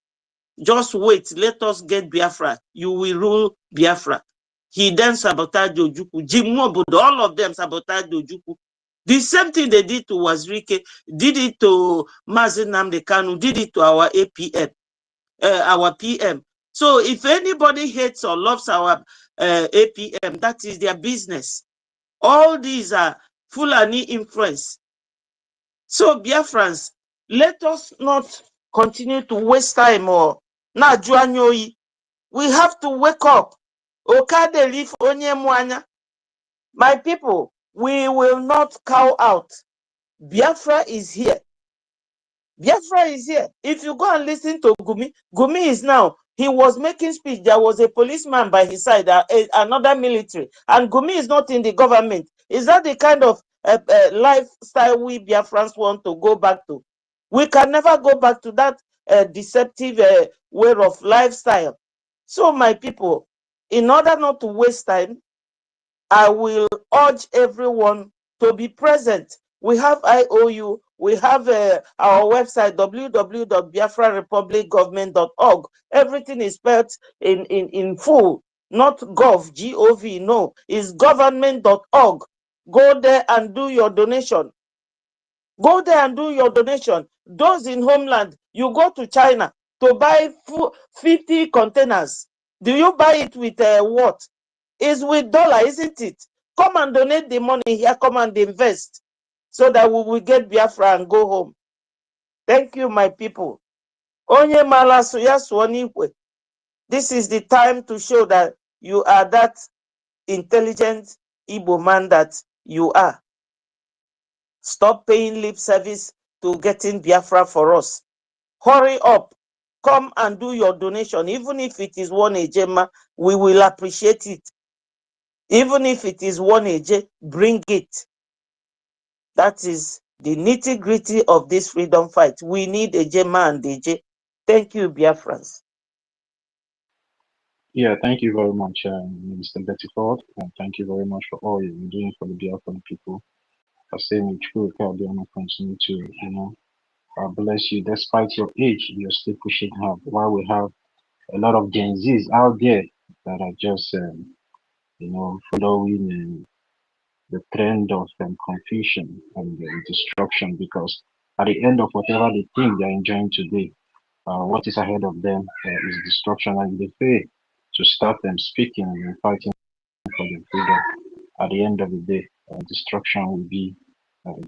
Just wait. Let us get Biafra. You will rule Biafra. He then sabotaged Ojukwu. Jim Mobudu, all of them sabotaged Ojukwu. The same thing they did to Wazirike, did it to NNAMDI KANU, did it to our APM, our PM. So if anybody hates or loves our APM, that is their business. All these are Fulani influence. So Biafrans, let us not continue to waste time or na juanyoyi. We have to wake up. Okade leaf onye mwanya. My people, we will not cow out. Biafra is here. Biafra is here. If you go and listen to Gumi, Gumi is now, he was making speech. There was a policeman by his side, another military, and Gumi is not in the government. Is that the kind of lifestyle we Biafrans want to go back to? We can never go back to that deceptive way of lifestyle. So my people, in order not to waste time, I will urge everyone to be present. We have IOU. We have our website, www.biafrarepublicgovernment.org. Everything is spelled in full, not gov, G-O-V, no. It's government.org. Go there and do your donation. Go there and do your donation. Those in homeland, you go to China to buy 50 containers. Do you buy it with what? It's with dollar, isn't it? Come and donate the money here. Come and invest so that we will get Biafra and go home. Thank you, my people. Onye mala suya suonikwe. This is the time to show that you are that intelligent Igbo man that you are. Stop paying lip service to getting Biafra for us. Hurry up. Come and do your donation. Even if it is 1 ejema, we will appreciate it. Even if it is 1 AJ, bring it. That is the nitty-gritty of this freedom fight. We need Ejema and AJ. Thank you, Biafrans. Yeah, thank you very much, Minister Betty Ford, and thank you very much for all you're doing for the Biafran people. I say, may true God continue to, bless you. Despite your age, you're still pushing hard. While we have a lot of Gen Zs out there that are just, following the trend of confusion and destruction, because at the end of whatever they think they're enjoying today, what is ahead of them is destruction, and they fail to start them speaking and fighting for their freedom. At the end of the day, destruction will be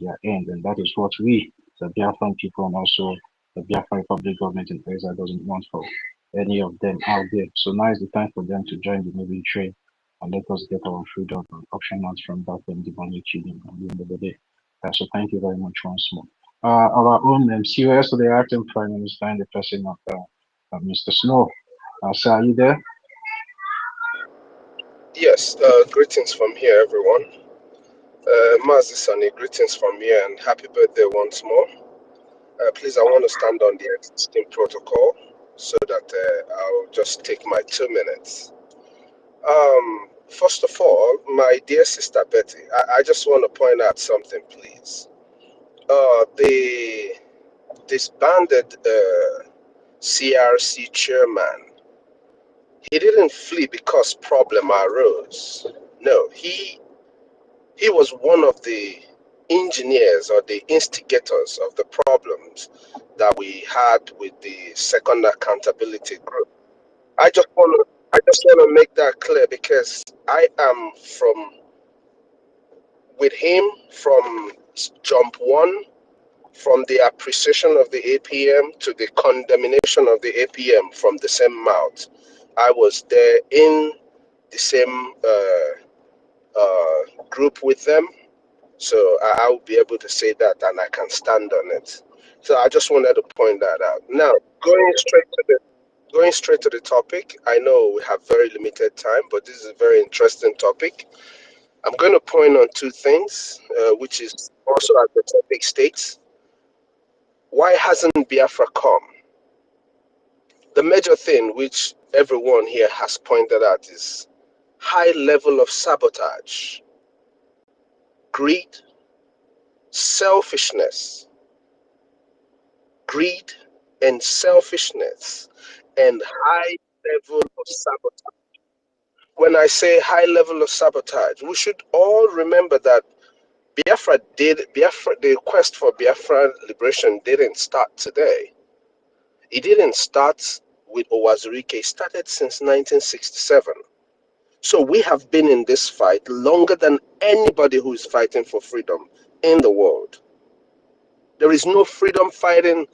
their end, and that is what we, the Biafran people, and also the Biafran Republic government in Israel doesn't want for any of them out there. So now is the time for them to join the military and let us get our freedom and option out from that demonic cheating at the end of the day. So thank you very much once more. Our own COS, the acting Prime Minister, in the person of Mr. Snow. Sir, are you there? Yes, greetings from here, everyone. Mazi Sunny, greetings from here, and happy birthday once more. Please, I want to stand on the existing protocol so that I'll just take my 2 minutes. First of all, my dear sister Betty, I just want to point out something, please. The disbanded CRC chairman, he didn't flee because problem arose. No, he was one of the engineers or the instigators of the problems that we had with the second accountability group. I just want to make that clear because I am with him from jump one, from the appreciation of the APM to the condemnation of the APM from the same mouth. I was there in the same group with them. So I will be able to say that and I can stand on it. So I just wanted to point that out. Now, going straight to the topic, I know we have very limited time, but this is a very interesting topic. I'm going to point on two things, which is also as the topic states. Why hasn't Biafra come? The major thing which everyone here has pointed out is high level of sabotage, greed, selfishness, greed and selfishness, and high level of sabotage. When I say high level of sabotage, we should all remember that the quest for Biafra liberation didn't start today. It didn't start with Owazurike. It started since 1967. So we have been in this fight longer than anybody who is fighting for freedom in the world. There is no freedom fighting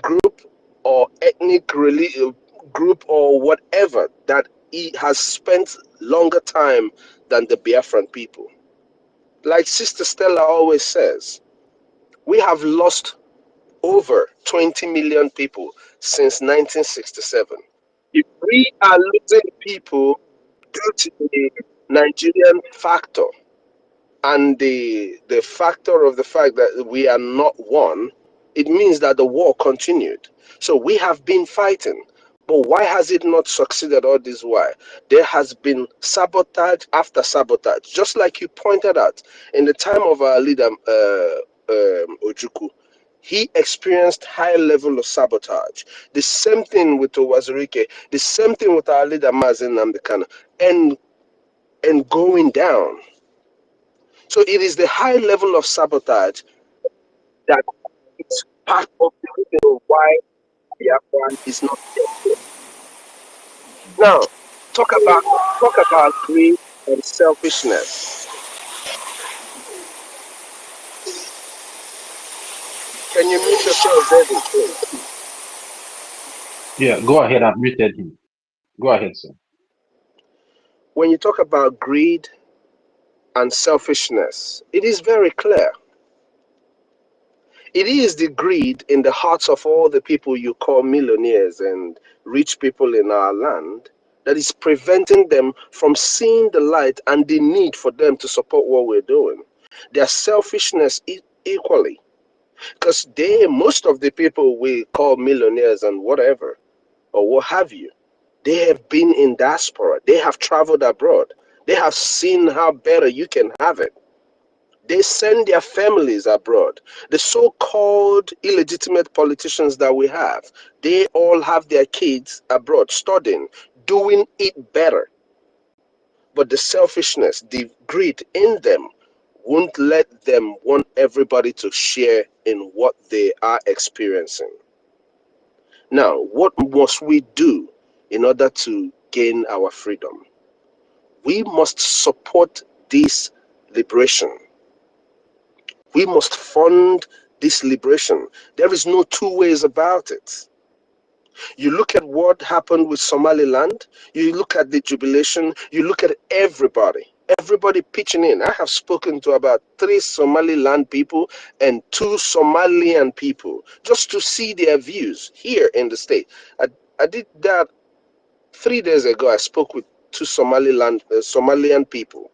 group or ethnic group or whatever that he has spent longer time than the Biafran people. Like Sister Stella always says, we have lost over 20 million people since 1967. If we are losing people due to the Nigerian factor and the factor of the fact that we are not one, it means that the war continued. So we have been fighting. But why has it not succeeded all this while? There has been sabotage after sabotage. Just like you pointed out, in the time of our leader, Ojukwu, he experienced high level of sabotage. The same thing with Owazurike, the same thing with our leader, NNAMDI KANU, and going down. So it is the high level of sabotage that is part of the reason why Biafran is not there. Now, talk about greed and selfishness. Can you mute yourself, David, please? Yeah, go ahead. I've muted him. Go ahead, sir. When you talk about greed and selfishness, it is very clear. It is the greed in the hearts of all the people you call millionaires and rich people in our land that is preventing them from seeing the light and the need for them to support what we're doing. Their selfishness equally. Because most of the people we call millionaires and whatever, or what have you, they have been in diaspora. They have traveled abroad. They have seen how better you can have it. They send their families abroad. The so-called illegitimate politicians that we have, they all have their kids abroad studying, doing it better. But the selfishness, the greed in them won't let them want everybody to share in what they are experiencing. Now, what must we do in order to gain our freedom? We must support this liberation. We must fund this liberation. There is no two ways about it. You look at what happened with Somaliland, you look at the jubilation, you look at everybody pitching in. I have spoken to about 3 Somaliland people and 2 Somalian people just to see their views here in the state. I did that 3 days ago. I spoke with 2 Somalian people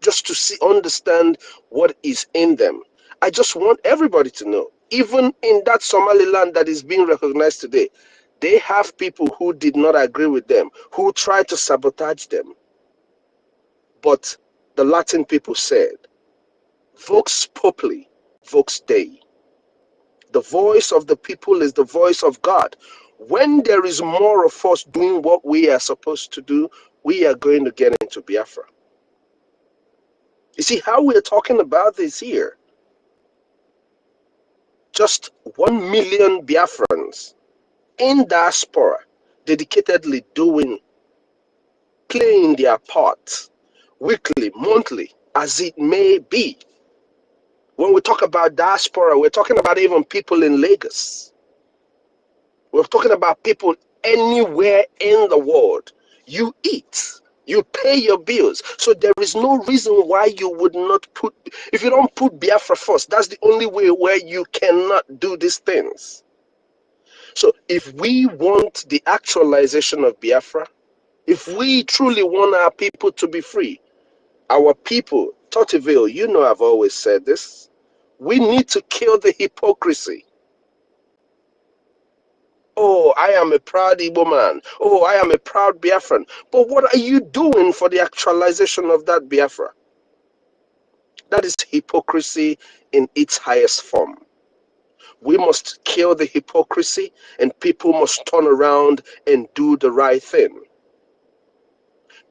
just to see, understand what is in them. I just want everybody to know, even in that Somaliland that is being recognized today, they have people who did not agree with them, who tried to sabotage them. But the Latin people said, Vox Populi, Vox Dei. The voice of the people is the voice of God. When there is more of us doing what we are supposed to do, we are going to get into Biafra. You see how we're talking about this here? Just 1 million Biafrans in diaspora dedicatedly playing their part weekly, monthly, as it may be. When we talk about diaspora, we're talking about even people in Lagos. We're talking about people anywhere in the world. You eat, you pay your bills. So there is no reason why you would not if you don't put Biafra first, that's the only way where you cannot do these things. So if we want the actualization of Biafra, if we truly want our people to be free, our people, Tocqueville, you know I've always said this, we need to kill the hypocrisy. Oh, I am a proud Igbo man. Oh, I am a proud Biafran. But what are you doing for the actualization of that Biafra? That is hypocrisy in its highest form. We must kill the hypocrisy, and people must turn around and do the right thing.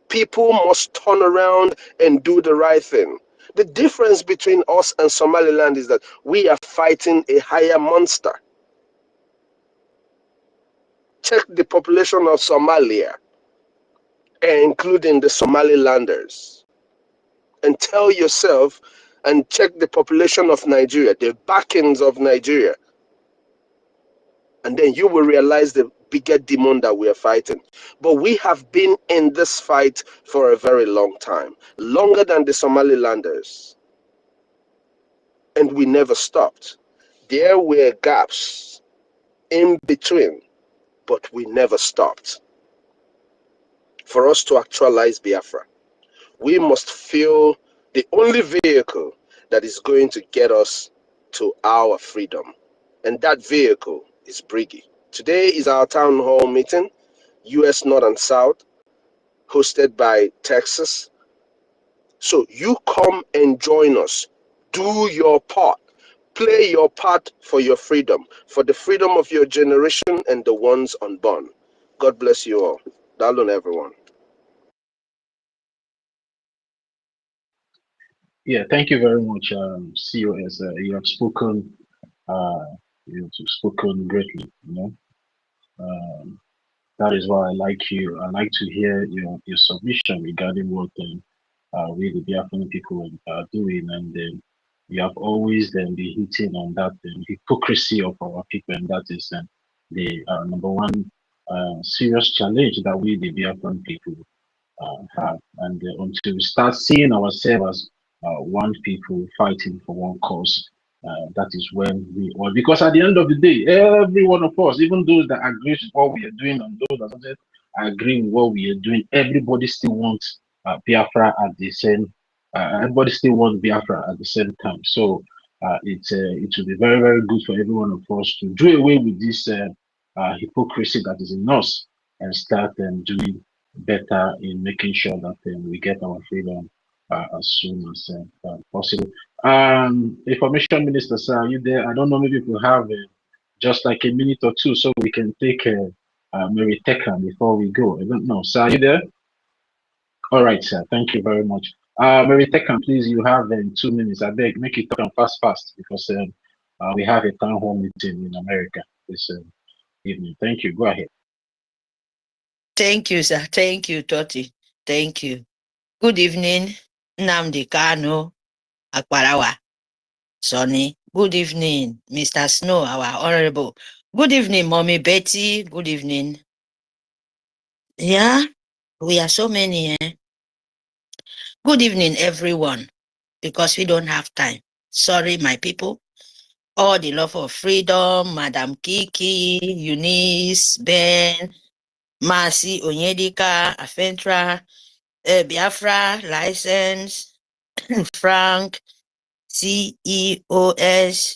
People must turn around and do the right thing. The difference between us and Somaliland is that we are fighting a higher monster. Check the population of Somalia, including the Somalilanders, and tell yourself, and check the population of Nigeria, the backings of Nigeria, and then you will realize the bigger demon that we are fighting. But we have been in this fight for a very long time, longer than the Somalilanders, and we never stopped. There were gaps in between, but we never stopped. For us to actualize Biafra, we must feel the only vehicle that is going to get us to our freedom. And that vehicle is Briggy. Today is our town hall meeting, US North and South, hosted by Texas. So you come and join us. Do your part. Play your part for your freedom, for the freedom of your generation and the ones unborn. God bless you all. Dalun, everyone. Yeah, thank you very much, COS. You have spoken, uh, greatly. You know, um, that is why I like you. I like to hear your submission regarding what we the Biafran people are doing, and you have always been hitting on that hypocrisy of our people, and that is the number one serious challenge that we the Biafran people have. And until we start seeing ourselves as one people fighting for one cause, that is when we all, because at the end of the day, every one of us, even those that agree with what we are doing and those that doesn't agree with what we are doing, everybody still wants Biafra at the same. Everybody still wants Biafra at the same time. So it will be very, very good for every one of us to do away with this hypocrisy that is in us and start doing better in making sure that we get our freedom as soon as possible. Information Minister, sir, are you there? I don't know, maybe if we have just like a minute or two so we can take Mary Tekan before we go. I don't know. Sir, are you there? All right, sir. Thank you very much. Mary Tekan, please, you have 2 minutes. I beg, make it talk fast because we have a town hall meeting in America this evening. Thank you. Go ahead. Thank you, sir. Thank you, Toti. Thank you. Good evening, NNAMDI KANU, Akbarawa, Sonny. Good evening, Mr. Snow, our honorable. Good evening, Mommy Betty. Good evening. Yeah, we are so many. Good evening, everyone, because we don't have time. Sorry, my people. All the love of freedom, Madam Kiki, Eunice, Ben, Mercy, Onyedika, Afentra, Biafra, License, Frank, CEOS,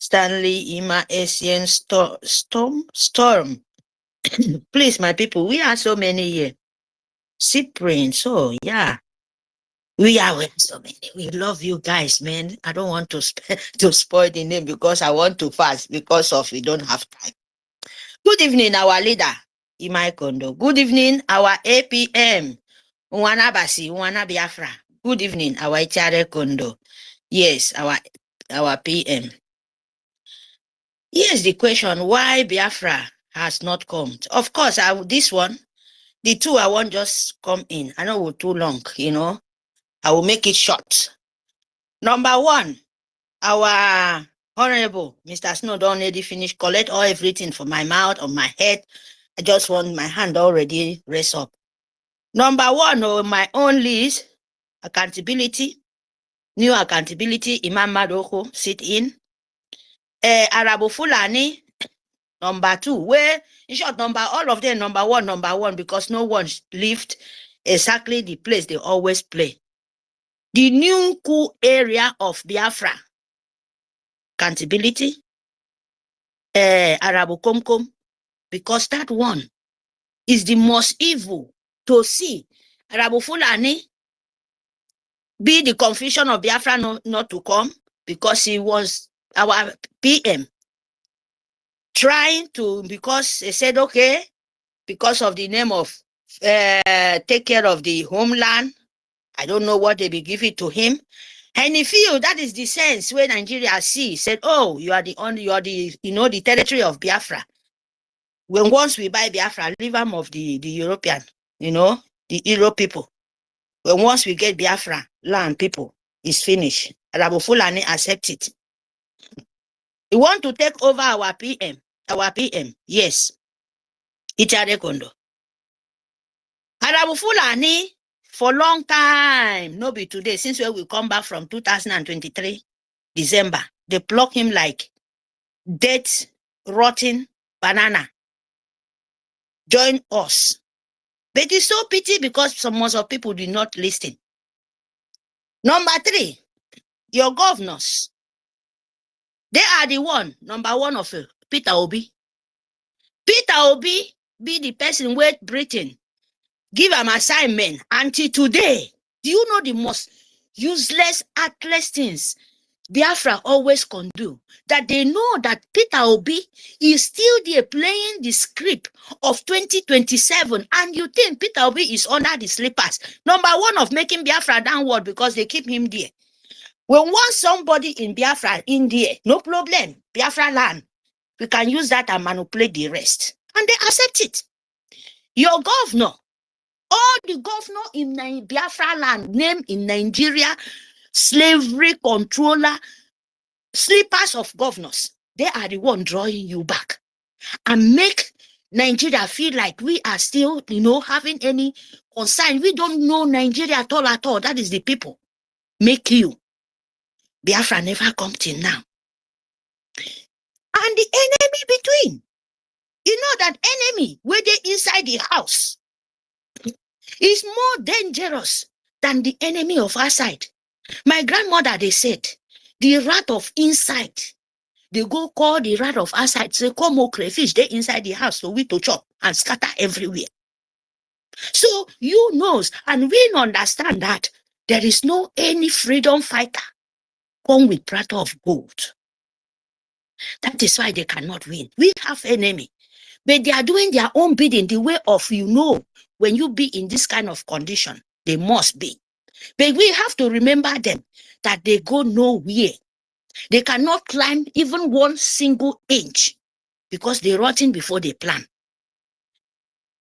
Stanley, Ima, Asian, Storm. Please, my people, we are so many here. Cyprian, so yeah. We are so many. We love you guys, man. I don't want to to spoil the name because I want to fast because of we don't have time. Good evening, our leader, Imai Kondo. Good evening, our APM, Unwana Basi, Unwana Biafra. Good evening, our Ichare Kondo. Yes, our PM. Here's the question, why Biafra has not come? Of course, this one, the two I won't just come in. I know we're too long, you know. I will make it short. Number one, our Honorable Mr. Snow already finished, collect all everything from my mouth, on my head. I just want my hand already raised up. Number one, on my own list, accountability, new accountability, Imam Madoko, sit in. Arabo Fulani, number two, where, in short, all of them, number one, because no one left exactly the place they always play. The new cool area of Biafra, accountability, Arabo Komkom, because that one is the most evil to see. Arabo Fulani be the confusion of Biafra not to come because he was our PM trying to, because they said, okay, because of the name of take care of the homeland. I don't know what they be giving to him. And he feel that is the sense where Nigeria said, oh, you are the the territory of Biafra. When once we buy Biafra, leave them of the European, the Euro people. When once we get Biafra land people, it's finished. Arabo Fulani accept it. We want to take over our PM, yes. Ichare Kondo. Arabo Fulani for long time, no be today, since when we come back from 2023, December, they pluck him like dead, rotten banana. Join us. But it's so pity because most of people did not listen. Number three, your governors. They are the one, number one of Peter Obi. Peter Obi be the person where Britain give him assignment until today. Do you know the most useless, heartless things Biafra always can do? That they know that Peter Obi is still there playing the script of 2027, and you think Peter Obi is under the slippers. Number one of making Biafra downward because they keep him there. When once somebody in Biafra in there, no problem, Biafra land, we can use that and manipulate the rest. And they accept it. Your governor, all the governor in Biafra land, name in Nigeria, slavery controller, slippers of governors, they are the one drawing you back and make Nigeria feel like we are still, having any concern. We don't know Nigeria at all. That is the people make you. Biafra never come till now. And the enemy between. You know that enemy where they inside the house is more dangerous than the enemy of outside. My grandmother, they said, the rat of inside, they go call the rat of outside, say, come on, crayfish, they inside the house, so we to chop and scatter everywhere. So you knows, and we understand that there is no any freedom fighter come with platter of gold. That is why they cannot win. We have enemy, but they are doing their own bidding the way of, when you be in this kind of condition, they must be. But we have to remember them that they go nowhere. They cannot climb even one single inch because they rotting before they plan.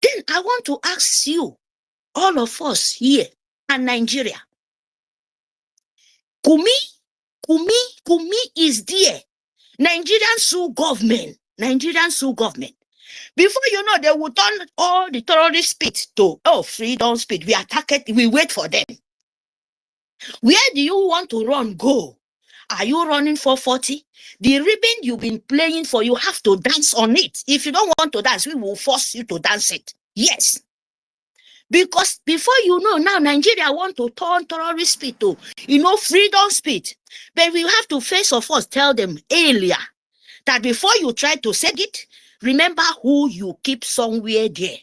Then I want to ask you, all of us here in Nigeria, Kumi is there. Nigerian sue government Nigerian Sioux government. Before you know, they will turn all the terrorist speech to, oh, freedom speech. We attack it, we wait for them. Where do you want to run? Go. Are you running for 40? The ribbon you've been playing for, you have to dance on it. If you don't want to dance, we will force you to dance it. Yes. Because before you know, now Nigeria want to turn terrorist speech to, freedom speech. But we have to first of all tell them earlier that before you try to say it, remember who you keep somewhere there.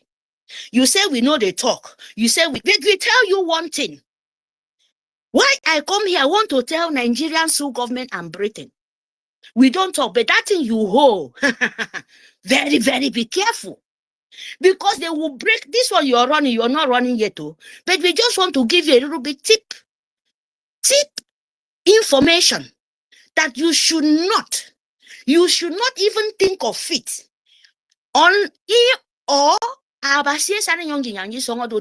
You say we know they talk. You say we tell you one thing. Why I come here, I want to tell Nigerian Sioux government and Britain. We don't talk, but that thing you hold, very, very be careful. Because they will break this one you're running, you're not running yet, too. But we just want to give you a little bit tip information that you should not even think of it on or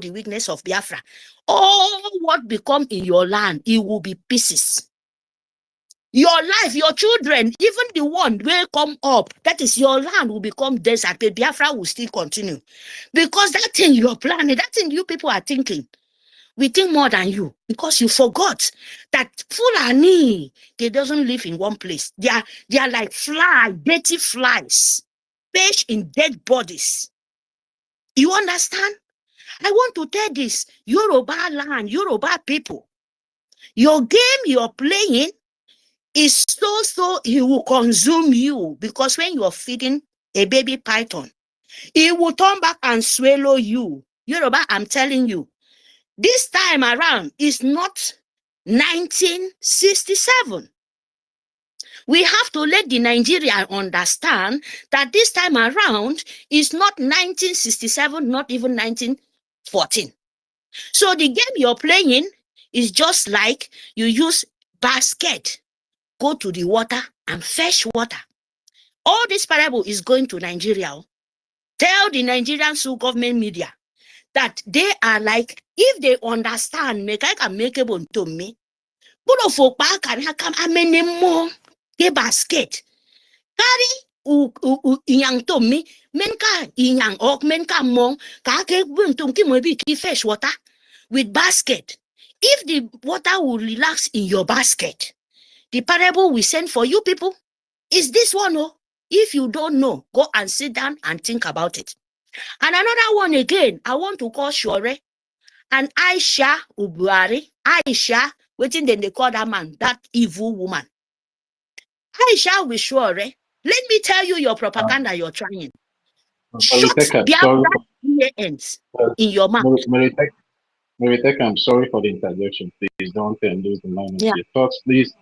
the weakness of Biafra. All what become in your land, it will be pieces. Your life, your children, even the one will come up, that is your land will become desert, but Biafra will still continue. Because that thing you're planning, that thing you people are thinking, we think more than you, because you forgot that Fulani, they doesn't live in one place. They are like dirty flies, fish in dead bodies. You understand? I want to tell this, Yoruba land, Yoruba people, your game you're playing is so it will consume you, because when you're feeding a baby python, it will turn back and swallow you. Yoruba, I'm telling you, this time around is not 1967. We have to let the Nigerian understand that this time around is not 1967, not even 1914. So the game you're playing is just like you use basket, go to the water and fetch water. All this parable is going to Nigeria. Tell the Nigerian Sioux government media that they are like, if they understand, make I can make able to me. Put of folk can come more a basket. Carry inyang to me, menka inyang ok menka mong kake buntum ki mobi ki fresh water with basket. If the water will relax in your basket, the parable we send for you people is this one. Oh, if you don't know, go and sit down and think about it. And another one again, I want to call Shore and Aisha Ubuari. Aisha, waiting then they call that man, that evil woman. Aisha with Shore. Let me tell you your propaganda you're trying. Shut Biafra ear ends in your mouth. Meriteka, I'm sorry for the interjection. Please don't lose the line of your thoughts. Please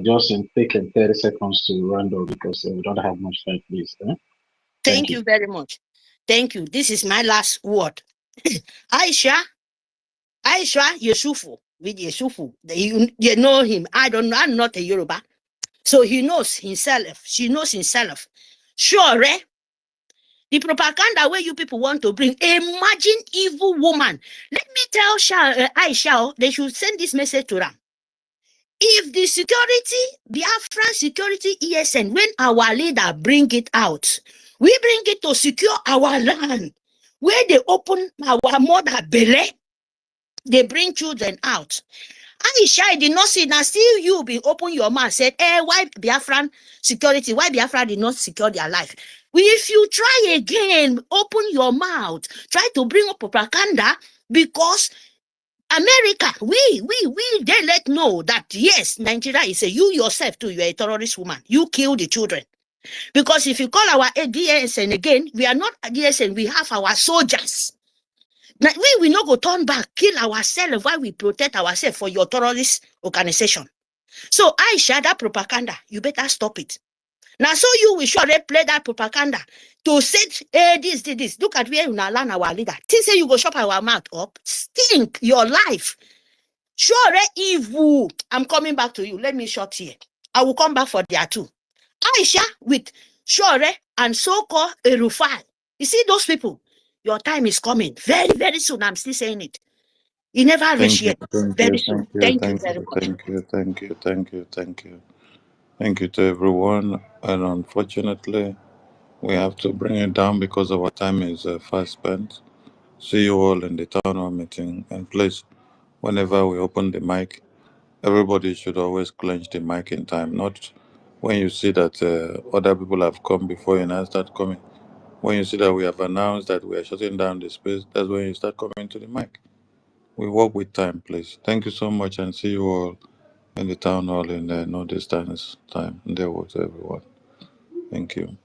just take 30 seconds to round up, because we don't have much time, please. Thank you very much. Thank you. This is my last word. Aisha Yusufu, with Yusufu. You know him. I don't know. I'm not a Yoruba. So he knows himself. She knows himself. Sure, the propaganda where you people want to bring, imagine evil woman. Let me tell Aisha, they should send this message to them. If the security, Biafran security ESN, when our leader bring it out, we bring it to secure our land. Where they open our mother belly, they bring children out. Aisha did not see, now still you be open your mouth, said, why Biafran security, why Biafra did not secure their life? If you try again, open your mouth, try to bring up propaganda, because America, we they let know that yes, Nigeria is you yourself too, you're a terrorist woman. You kill the children. Because if you call our DSN again, we are not DSN, we have our soldiers. Now, we will not go turn back, kill ourselves while we protect ourselves for your terrorist organization. So Aisha, that propaganda, you better stop it. Now, so you will surely play that propaganda to say, this. Look at where you now learn our leader. Think say you go shop our mouth up, stink your life. Sure, evil. I'm coming back to you. Let me short here. I will come back for there too. Aisha with Sure and so-called Erufai. You see those people? Your time is coming. Very, very soon. I'm still saying it. You never reach yet. Very soon. Thank you very much. Thank you to everyone. And unfortunately, we have to bring it down because our time is fast spent. See you all in the town hall meeting. And please, whenever we open the mic, everybody should always clench the mic in time, not when you see that other people have come before you now start coming. When you see that we have announced that we are shutting down the space, that's when you start coming to the mic. We work with time, please. Thank you so much, and see you all in the town hall in no distance time. There was everyone. Thank you.